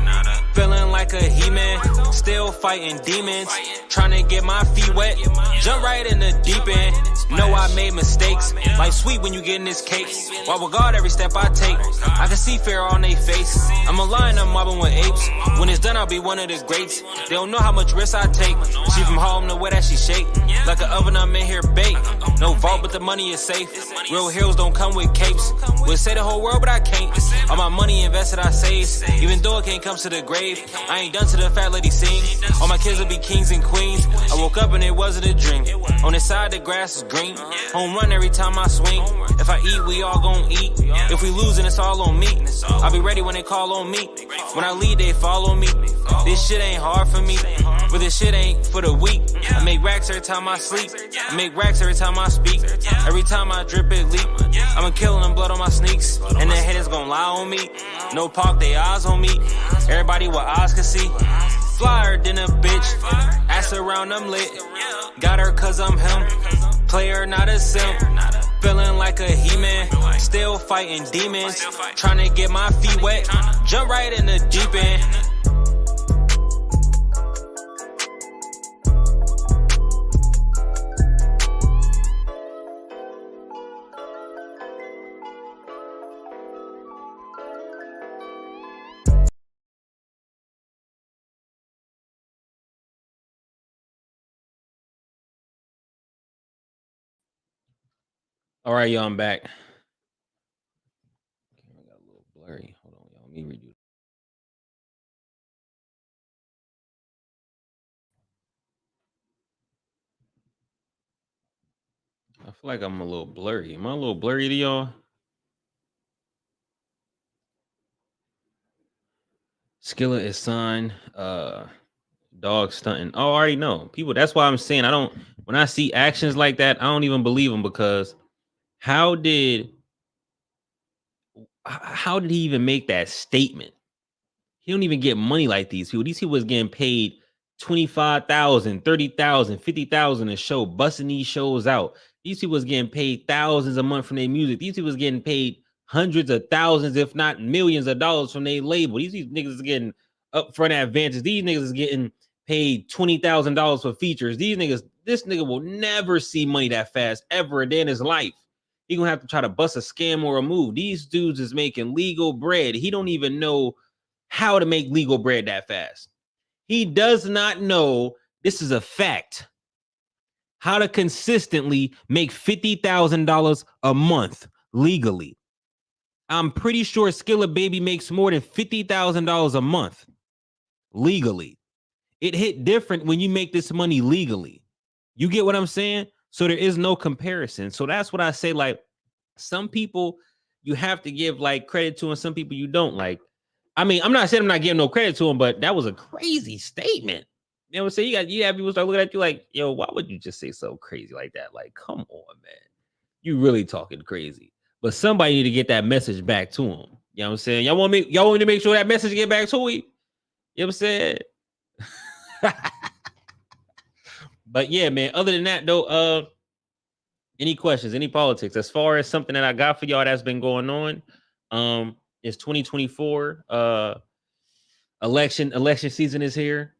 Feeling like a he-man. Still fighting demons. Trying to get my feet wet. Jump right in the deep end. Know I made mistakes. Like sweet when you get in this cake. Why regard every step I take? I can see fear on their face. I'm a lion, I'm mobbing with apes. When it's done, I'll be one of the greats. They don't know how much risk I take. She from home, the way that she shake. Like an oven, I'm in here baked. No vault, but the money is safe. Real heroes don't come with capes. We'll say the whole world, but I can't. All my money invested, I save. Even though it can't come to the grave, I ain't done to the fat lady scene. All my kids will be kings and queens. I woke up and it wasn't a dream. On the side, the grass is green. Home run every time I swing. If I eat, we all gon' eat. If we lose, then it's all on me. I'll be ready when they call on me. When I lead, they follow me. This shit ain't hard for me, but this shit ain't for the weak. I make racks every time I sleep. I make racks every time I speak. Every time I drip it leak. I'ma kill them blood on my sneaks. And the haters gon' lie on me. No park, they eyes on me. Everybody with eyes can see. Flyer than a bitch. Ass around, I'm lit. Got her cause I'm him. Player, not a simp. Feeling like a he-man. Still fighting demons. Trying to get my feet wet. Jump right in the deep end. All right, y'all, I'm back. Camera got a little blurry. Hold on, y'all. Let me redo. I feel like I'm a little blurry. Am I a little blurry to y'all? Skilla is signed. Dog stunting. Oh, I already know people. That's why I'm saying I don't. When I see actions like that, I don't even believe them because how did he even make that statement? He don't even get money like these people. These people was getting paid 25,000, 30,000, 50,000 a show, busting these shows out. These people was getting paid thousands a month from their music. These people was getting paid hundreds of thousands, if not millions of dollars from their label. These niggas is getting upfront advances. These niggas is getting paid $20,000 for features. This nigga will never see money that fast ever a day in his life. He gonna have to try to bust a scam or a move. These dudes is making legal bread. He don't even know how to make legal bread that fast. He does not know, this is a fact, how to consistently make $50,000 a month legally. I'm pretty sure Skilla Baby makes more than $50,000 a month legally. It hit different when you make this money legally. You get what I'm saying? So there is no comparison. So that's what I say. Like, some people you have to give like credit to, and some people you don't. Like, I mean, I'm not saying I'm not giving no credit to him, but that was a crazy statement. You know what I'm saying? You have people start looking at you like, yo, why would you just say so crazy like that? Like, come on, man. You really talking crazy. But somebody need to get that message back to him. You know what I'm saying? Y'all want me to make sure that message get back to him? You know what I'm saying? But yeah, man. Other than that, though, any questions, any politics? As far as something that I got for y'all that's been going on, it's 2024. Election season is here.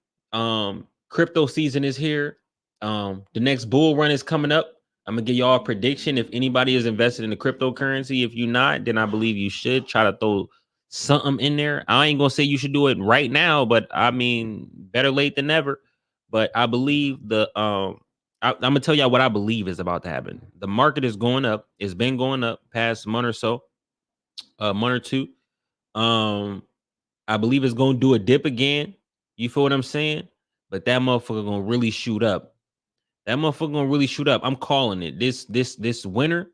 Crypto season is here. The next bull run is coming up. I'm gonna give y'all a prediction. If anybody is invested in the cryptocurrency, if you're not, then I believe you should try to throw something in there. I ain't gonna say you should do it right now, but I mean, better late than never. But I believe I'm gonna tell y'all what I believe is about to happen. The market is going up. It's been going up past month or so, a month or two. I believe it's gonna do a dip again. You feel what I'm saying? But that motherfucker gonna really shoot up. That motherfucker gonna really shoot up. I'm calling it this winter,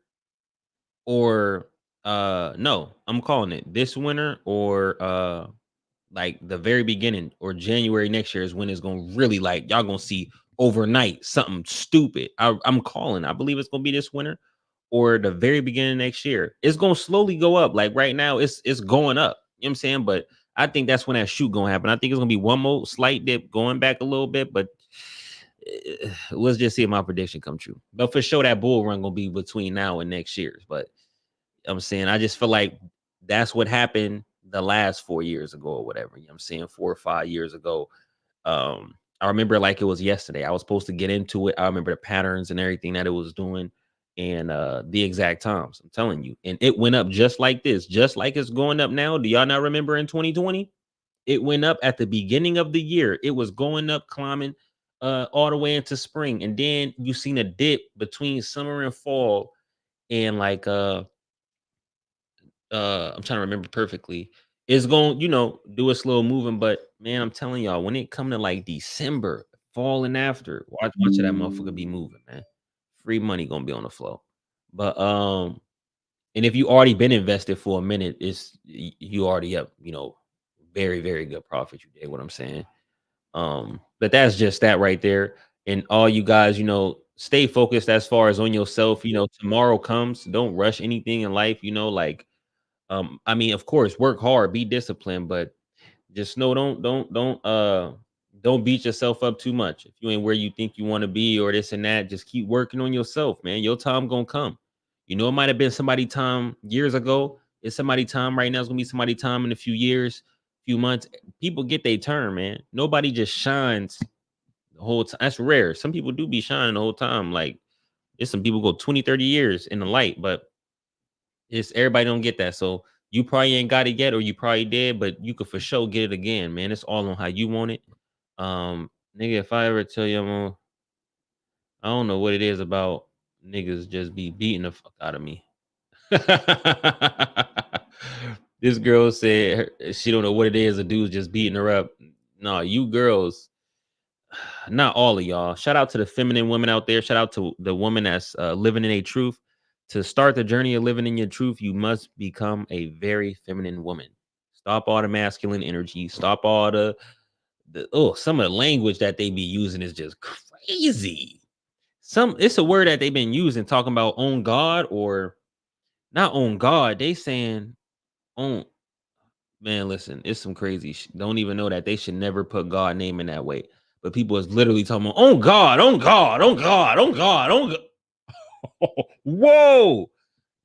or no, I'm calling it this winter, or like the very beginning or January next year is when it's gonna really, like, y'all gonna see overnight something stupid. I'm calling. I believe it's gonna be this winter or the very beginning next year. It's gonna slowly go up. Like right now, it's going up. You know what I'm saying? But I think that's when that shoot gonna happen. I think it's gonna be one more slight dip going back a little bit, but let's just see if my prediction come true. But for sure, that bull run gonna be between now and next year's. But I'm saying I just feel like that's what happened the last 4 years ago or whatever. You know what I'm saying? 4 or 5 years ago. I remember like it was yesterday. I was supposed to get into it. I remember the patterns and everything that it was doing, and the exact times. I'm telling you. And it went up just like this, just like it's going up now. Do y'all not remember in 2020? It went up at the beginning of the year. It was going up, climbing all the way into spring. And then you seen a dip between summer and fall, and like I'm trying to remember perfectly. It's going, do a slow moving, but man, I'm telling y'all, when it come to like December, fall and after, watch that motherfucker be moving, man. Free money gonna be on the flow. But and if you already been invested for a minute, you already up, very, very good profit. You get what I'm saying? But that's just that right there. And all you guys, stay focused as far as on yourself. Tomorrow comes. Don't rush anything in life, like I mean, of course, work hard, be disciplined, but just know don't beat yourself up too much. If you ain't where you think you want to be or this and that, just keep working on yourself, man. Your time gonna come. It might have been somebody time years ago. It's somebody time right now. It's gonna be somebody time in a few years, few months. People get their turn, man. Nobody just shines the whole time. That's rare. Some people do be shining the whole time. Like, there's some people go 20, 30 years in the light, but it's everybody don't get that. So you probably ain't got it yet, or you probably did, but you could for sure get it again, man. It's all on how you want it. Nigga, if I ever tell you I don't know what it is about niggas just be beating the fuck out of me. This girl said she don't know what it is. A dude's just beating her up. No, you girls, not all of y'all. Shout out to the feminine women out there. Shout out to the woman that's living in a truth. To start the journey of living in your truth, you must become a very feminine woman. Stop all the masculine energy. Stop all the some of the language that they be using is just crazy. It's a word that they've been using talking about on God or not on God. They saying on man, listen, it's some crazy don't even know that they should never put God name in that way. But people is literally talking about on God, on God, on God, on God, on God. Whoa,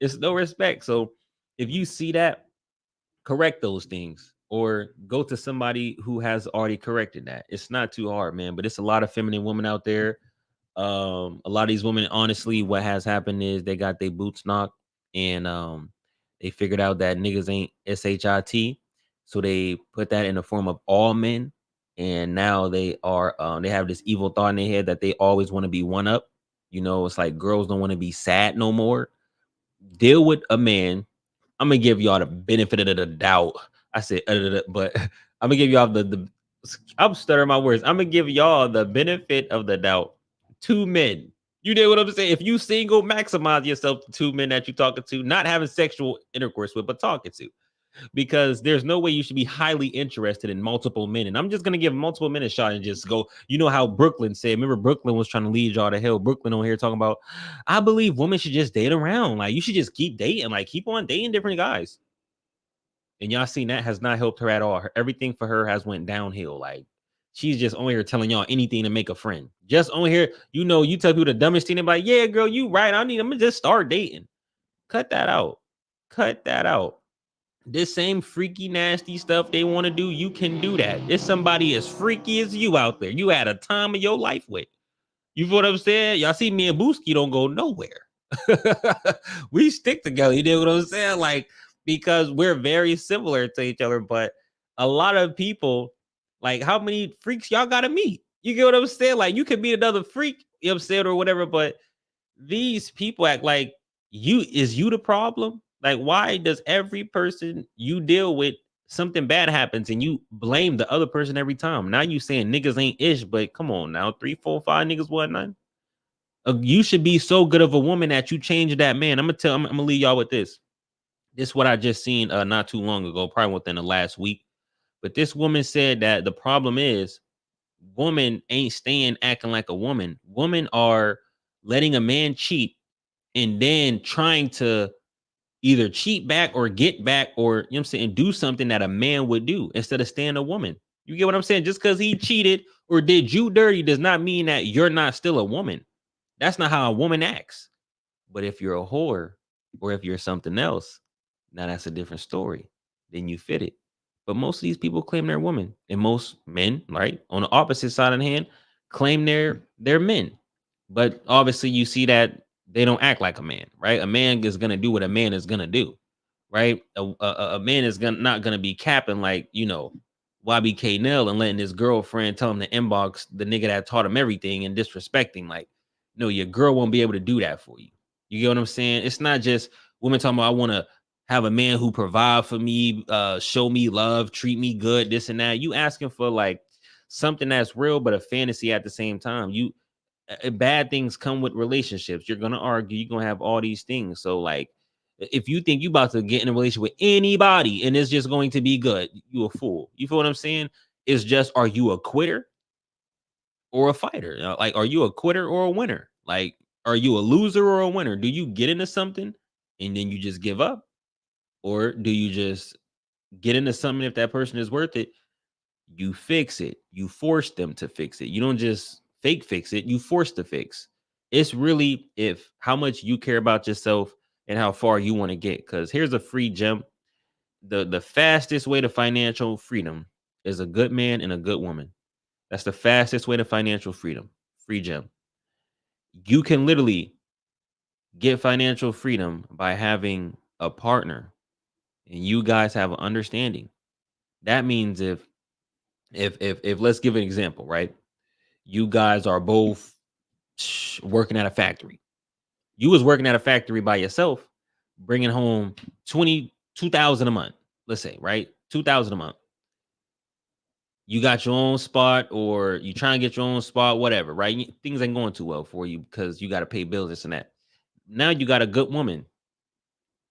it's no respect. So if you see that, correct those things or go to somebody who has already corrected that. It's not too hard, man. But it's a lot of feminine women out there. A lot of these women, honestly, what has happened is they got their boots knocked and they figured out that niggas ain't shit. So they put that in the form of all men. And now they have this evil thought in their head that they always want to be one up. You know, it's like girls don't want to be sad no more. Deal with a man. I'm gonna give y'all the benefit of the doubt. I said, but I'm gonna give y'all the I'm stuttering my words. I'm gonna give y'all the benefit of the doubt. 2 men. You know what I'm saying? If you single, maximize yourself to 2 men that you talking to, not having sexual intercourse with, but talking to. Because there's no way you should be highly interested in multiple men. And I'm just gonna give multiple men a shot and just go. You know how Brooklyn said. Remember, Brooklyn was trying to lead y'all to hell. Brooklyn on here talking about, I believe women should just date around. Like you should just keep dating, like keep on dating different guys. And y'all seen that has not helped her at all. Everything for her has went downhill. Like she's just on here telling y'all anything to make a friend. Just on here, you know, you tell people the dumbest thing, they're like, yeah, girl, you right. I'm gonna just start dating. Cut that out. Cut that out. This same freaky, nasty stuff they want to do, you can do that. There's somebody as freaky as you out there. You had a time of your life with. You feel what I'm saying? Y'all see me and Booski don't go nowhere. We stick together. You know what I'm saying? Like, because we're very similar to each other, but a lot of people, like, how many freaks y'all gotta meet? You get what I'm saying? Like, you could meet another freak, you know what I'm saying, or whatever, but these people act like you the problem? Like, why does every person you deal with something bad happens and you blame the other person every time? Now you saying niggas ain't ish, but come on now, 3, 4, 5 niggas, what none? You should be so good of a woman that you change that man. I'm gonna leave y'all with this. This is what I just seen not too long ago, probably within the last week. But this woman said that the problem is woman ain't staying acting like a woman. Women are letting a man cheat and then trying to either cheat back or get back or, you know what I'm saying, do something that a man would do instead of staying a woman. You get what I'm saying? Just because he cheated or did you dirty does not mean that you're not still a woman. That's not how a woman acts. But if you're a whore or if you're something else, now that's a different story. Then you fit it. But most of these people claim they're women, and most men, right, on the opposite side of the hand, claim they're men. But obviously, you see that they don't act like a man, right? A man is gonna do what a man is gonna do, right? A man is not gonna be capping like, you know, YBK Nell and letting his girlfriend tell him to inbox the nigga that taught him everything and disrespecting. Like, no, your girl won't be able to do that for you. You get what I'm saying? It's not just women talking about I want to have a man who provide for me, show me love, treat me good, this and that. You asking for like something that's real, but a fantasy at the same time. Bad things come with relationships. You're gonna argue. You're gonna have all these things. So like, if you think you about to get in a relationship with anybody and it's just going to be good, you a fool. You feel what I'm saying? It's just, are you a quitter or a fighter? Like, are you a quitter or a winner? Like, are you a loser or a winner? Do you get into something and then you just give up? Or do you just get into something if that person is worth it? You fix it. You force them to fix it. You don't just fake fix it. You force to fix. It's really if how much you care about yourself and how far you want to get. Because here's a free gem. The fastest way to financial freedom is a good man and a good woman. That's the fastest way to financial freedom. Free gem. You can literally get financial freedom by having a partner and you guys have an understanding. That means if let's give an example, right? You guys are both working at a factory. You was working at a factory by yourself, bringing home 22,000 a month. Let's say, right? 2,000 a month. You got your own spot or you trying to get your own spot, whatever, right? Things ain't going too well for you because you got to pay bills, this and that. Now you got a good woman.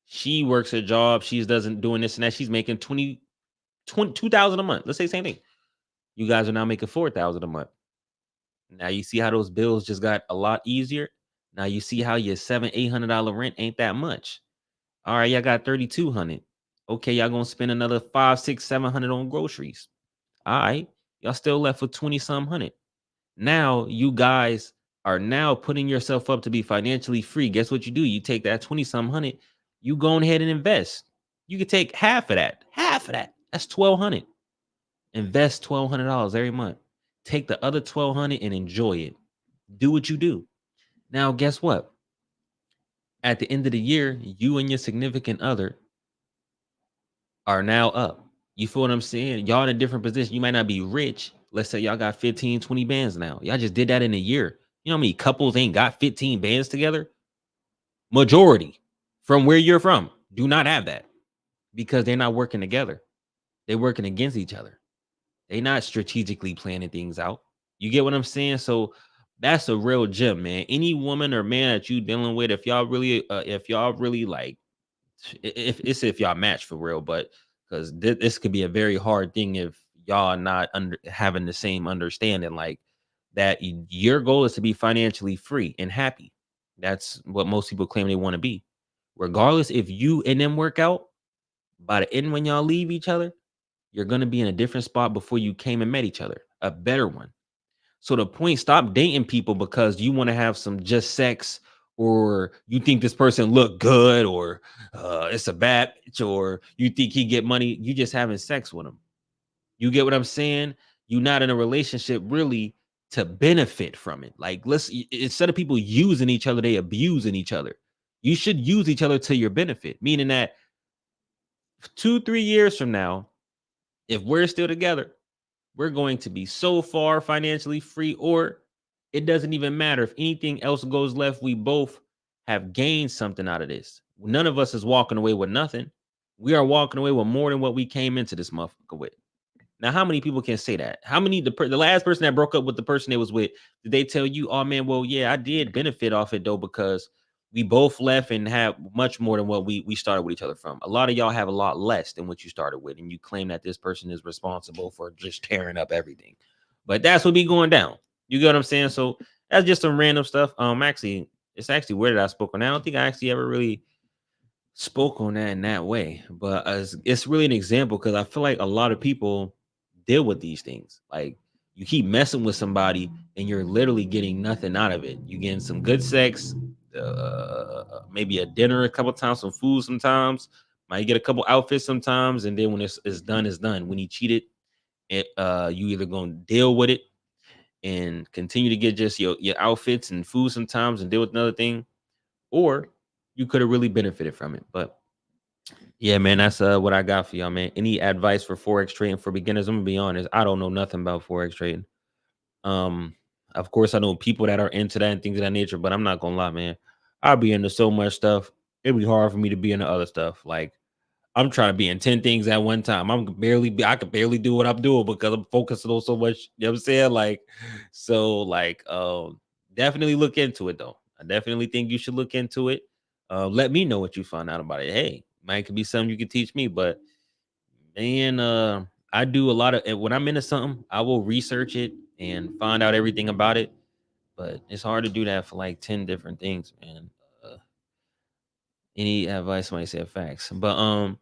She works her job. She's doing this and that. She's making 2,000 a month. Let's say the same thing. You guys are now making 4,000 a month. Now you see how those bills just got a lot easier. Now you see how your $700-800 rent ain't that much. All right, y'all got 3,200. Okay, y'all gonna spend another 5, 6, 700 on groceries. All right, y'all still left with 20 some hundred. Now you guys are now putting yourself up to be financially free. Guess what you do? You take that 20 some hundred, you go ahead and invest. You could take half of that. Half of that. That's 1,200. Invest $1,200 every month. Take the other 1,200 and enjoy it. Do what you do. Now, guess what? At the end of the year, you and your significant other are now up. You feel what I'm saying? Y'all in a different position. You might not be rich. Let's say y'all got 15, 20 bands now. Y'all just did that in a year. You know how many couples ain't got 15 bands together? Majority from where you're from do not have that because they're not working together. They're working against each other. They're not strategically planning things out. You get what I'm saying? So that's a real gem, man. Any woman or man that you dealing with, if y'all really like, if y'all match for real, but because this could be a very hard thing if y'all not having the same understanding, like that your goal is to be financially free and happy. That's what most people claim they want to be. Regardless if you and them work out, by the end when y'all leave each other, you're gonna be in a different spot before you came and met each other, a better one. So the point, stop dating people because you want to have some just sex, or you think this person look good, or it's a bad bitch, or you think he get money. You just having sex with him. You get what I'm saying? You're not in a relationship really to benefit from it. Like, instead of people using each other, they abusing each other. You should use each other to your benefit, meaning that 2-3 years from now, if we're still together, we're going to be so far financially free, or it doesn't even matter if anything else goes left. We both have gained something out of this. None of us is walking away with nothing. We are walking away with more than what we came into this motherfucker with. Now, how many people can say that? How many, the last person that broke up with the person they was with, did they tell you, oh man, well, yeah, I did benefit off it though, because we both left and have much more than what we started with each other from. A lot of y'all have a lot less than what you started with, and you claim that this person is responsible for just tearing up everything. But that's what be going down. You get what I'm saying? So that's just some random stuff. Actually, it's actually weird that I spoke on that. I don't think I actually ever really spoke on that in that way, but it's really an example because I feel like a lot of people deal with these things. Like, you keep messing with somebody and you're literally getting nothing out of it. You getting some good sex, maybe a dinner a couple times, some food sometimes, might get a couple outfits sometimes, and then when it's done, it's done. When he cheated, you either gonna deal with it and continue to get just your outfits and food sometimes and deal with another thing, or you could have really benefited from it. But yeah, man, that's what I got for y'all, man. Any advice for forex trading for beginners? I'm gonna be honest, I don't know nothing about forex trading. Um, of course, I know people that are into that and things of that nature, but I'm not gonna lie, man. I'll be into so much stuff. It'd be hard for me to be into other stuff. Like, I'm trying to be in 10 things at one time. I could barely do what I'm doing because I'm focusing on so much. You know what I'm saying? Like, so like definitely look into it though. I definitely think you should look into it. Let me know what you find out about it. Hey, might could be something you could teach me, but man, I do a lot of when I'm into something, I will research it and find out everything about it. But it's hard to do that for like 10 different things, man. Any advice? Somebody said facts. But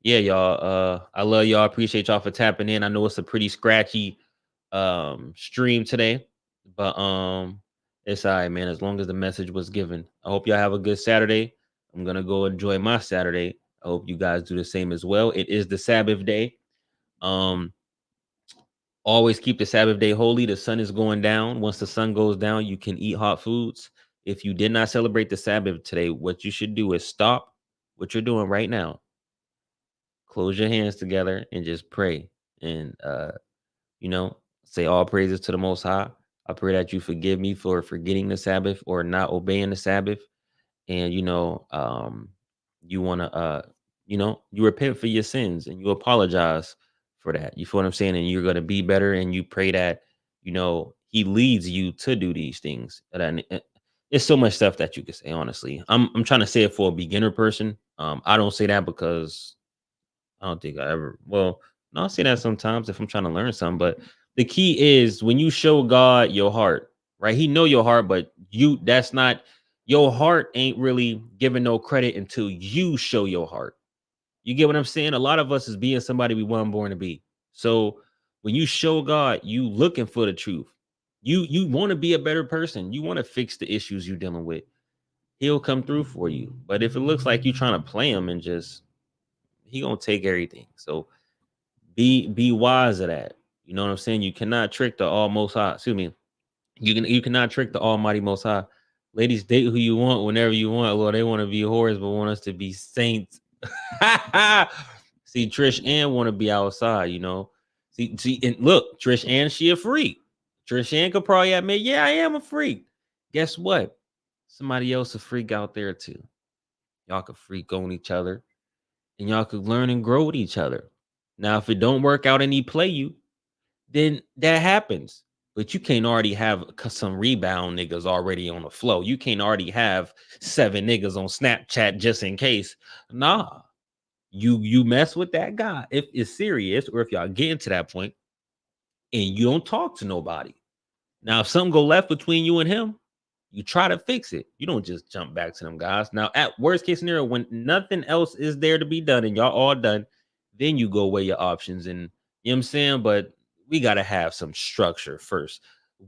yeah, y'all. I love y'all. Appreciate y'all for tapping in. I know it's a pretty scratchy stream today, but it's all right, man. As long as the message was given. I hope y'all have a good Saturday. I'm gonna go enjoy my Saturday. I hope you guys do the same as well. It is the Sabbath day. Um, Always keep the Sabbath day holy. The sun is going down. Once the sun goes down, you can eat hot foods. If you did not celebrate the Sabbath today, what you should do is stop what you're doing right now. Close your hands together and just pray. And say all praises to the Most High. I pray that you forgive me for forgetting the Sabbath or not obeying the Sabbath. And you want to you repent for your sins and you apologize for that. You feel what I'm saying? And you're going to be better, and you pray that he leads you to do these things. And it's so much stuff that you could say. Honestly, I'm trying to say it for a beginner person. I don't say that because I don't think I ever. Well, no, I say that sometimes if I'm trying to learn something, but the key is when you show God your heart, right? He know your heart, but that's not your heart ain't really giving no credit until you show your heart. You get what I'm saying? A lot of us is being somebody we weren't born to be. So when you show God, you looking for the truth. You want to be a better person. You want to fix the issues you're dealing with. He'll come through for you. But if it looks like you trying to play him and just he gonna take everything. So be wise of that. You know what I'm saying? You cannot trick the almost high. Excuse me. You cannot trick the Almighty Most High. Ladies, date who you want whenever you want. Lord, they want to be whores, but want us to be saints. See, Trish Ann want to be outside, you know. See, and look, Trish Ann, she a freak. Trish Ann could probably admit, yeah, I am a freak. Guess what? Somebody else a freak out there too. Y'all could freak on each other, and y'all could learn and grow with each other. Now, if it don't work out and he play you, then that happens. But you can't already have some rebound niggas already on the flow. You can't already have 7 niggas on Snapchat just in case. Nah, you mess with that guy if it's serious, or if y'all get into that point and you don't talk to nobody. Now, if something go left between you and him, you try to fix it. You don't just jump back to them guys. Now, at worst case scenario, when nothing else is there to be done and y'all all done, then you go weigh your options. And you know what I'm saying? But we got to have some structure first.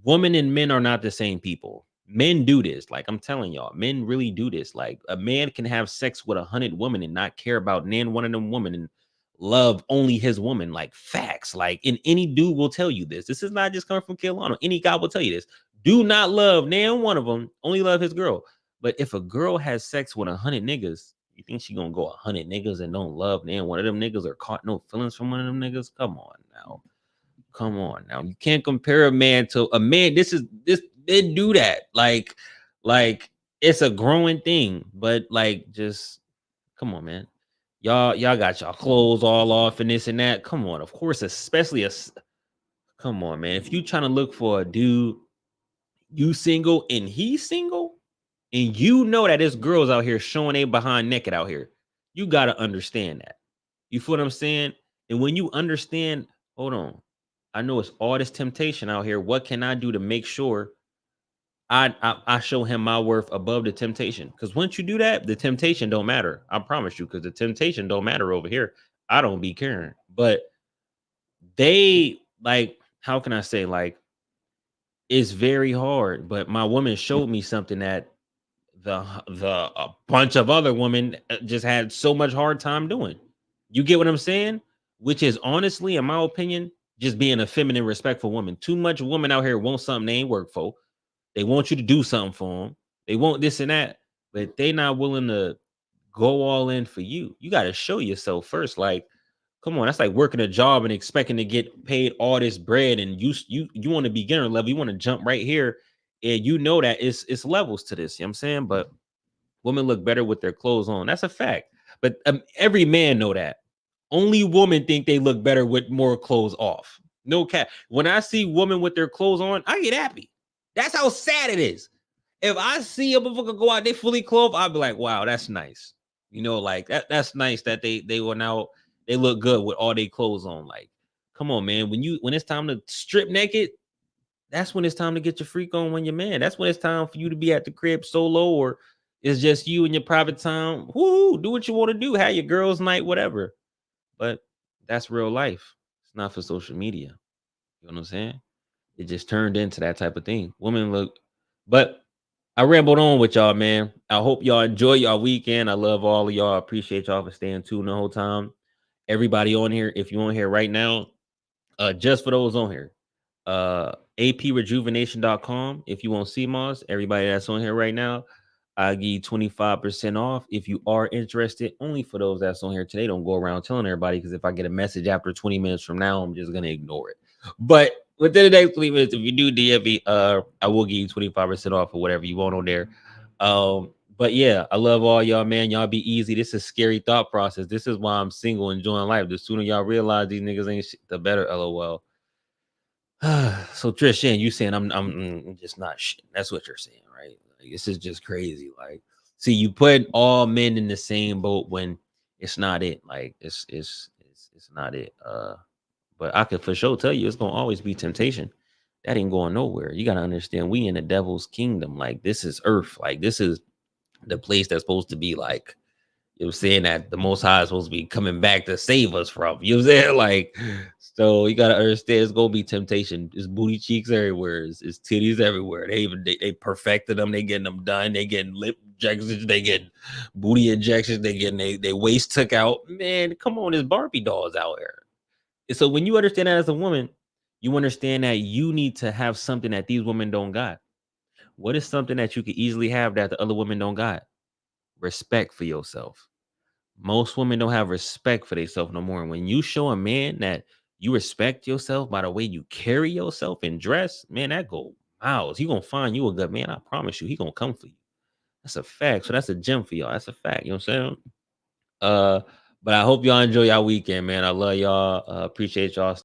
Women and men are not the same people. Men do this. Like I'm telling y'all, men really do this. Like a man can have sex with 100 women and not care about nan one of them women and love only his woman. Like facts. Like, and any dude will tell you this. This is not just coming from Kilano. Any guy will tell you this. Do not love nan one of them. Only love his girl. But if a girl has sex with 100 niggas, you think she gonna go 100 niggas and don't love nan one of them niggas or caught no feelings from one of them niggas? Come on now. Come on now. You can't compare a man to a man. This men do that. Like it's a growing thing, but like just come on, man. Y'all got y'all clothes all off and this and that. Come on, of course, especially come on, man. If you trying to look for a dude, you single and he's single, and you know that there's girls out here showing they behind naked out here, you gotta understand that. You feel what I'm saying? And when you understand, hold on. I know it's all this temptation out here. What can I do to make sure I show him my worth above the temptation? Because once you do that, the temptation don't matter. I promise you, because the temptation don't matter over here. I don't be caring. But they like, how can I say, like, it's very hard. But my woman showed me something that the a bunch of other women just had so much hard time doing. You get what I'm saying? Which is honestly, in my opinion, just being a feminine, respectful woman. Too much women out here want something they ain't work for. They want you to do something for them. They want this and that, but they not willing to go all in for you. You got to show yourself first. Like, come on, that's like working a job and expecting to get paid all this bread, and you want to beginner level. You want to jump right here, and you know that it's levels to this. You know what I'm saying? But women look better with their clothes on. That's a fact. But every man know that. Only women think they look better with more clothes off. No cap. When I see women with their clothes on, I get happy. That's how sad it is. If I see a motherfucker go out, they fully clothed, I'll be like, wow, that's nice. You know, like that's nice that they went out, they look good with all their clothes on. Like, come on, man. When it's time to strip naked, that's when it's time to get your freak on when you're man. That's when it's time for you to be at the crib solo, or it's just you and your private time. Woo, do what you want to do. Have your girls' night, whatever. But that's real life. It's not for social media. You know what I'm saying? It just turned into that type of thing. Women look, but I rambled on with y'all, man. I hope y'all enjoy y'all weekend. I love all of y'all. I appreciate y'all for staying tuned the whole time. Everybody on here, if you're on here right now, just for those on here, aprejuvenation.com. If you want SEAMOSS, everybody that's on here right now, I'll give you 25% off if you are interested. Only for those that's on here today. Don't go around telling everybody, because if I get a message after 20 minutes from now, I'm just gonna ignore it. But within the next 20 minutes, if you do DM me, I will give you 25% off or whatever you want on there. But yeah, I love all y'all, man. Y'all be easy. This is a scary thought process. This is why I'm single, enjoying life. The sooner y'all realize these niggas ain't shit, the better. LOL. So Trish, you saying I'm just not shit. That's what you're saying, right? Like, this is just crazy. Like, see, you put all men in the same boat when it's not it. Like, it's not it. But I could for sure tell you it's gonna always be temptation. That ain't going nowhere. You gotta understand we in the devil's kingdom. Like this is earth. Like this is the place that's supposed to be like, you know, saying that the Most High is supposed to be coming back to save us from. You know what I'm saying? Like, so you gotta understand it's gonna be temptation. It's booty cheeks everywhere. It's titties everywhere. They perfected them. They getting them done. They getting lip injections. They getting booty injections. They getting they waist took out. Man, come on, there's Barbie dolls out here. And so when you understand that as a woman, you understand that you need to have something that these women don't got. What is something that you could easily have that the other women don't got? Respect for yourself. Most women don't have respect for themselves no more. And when you show a man that you respect yourself by the way you carry yourself and dress, man, that go miles. He gonna find you a good man. I promise you, he gonna come for you. That's a fact. So that's a gem for y'all. That's a fact. You know what I'm saying? Uh, but I hope y'all enjoy y'all weekend, man. I love y'all. Appreciate y'all.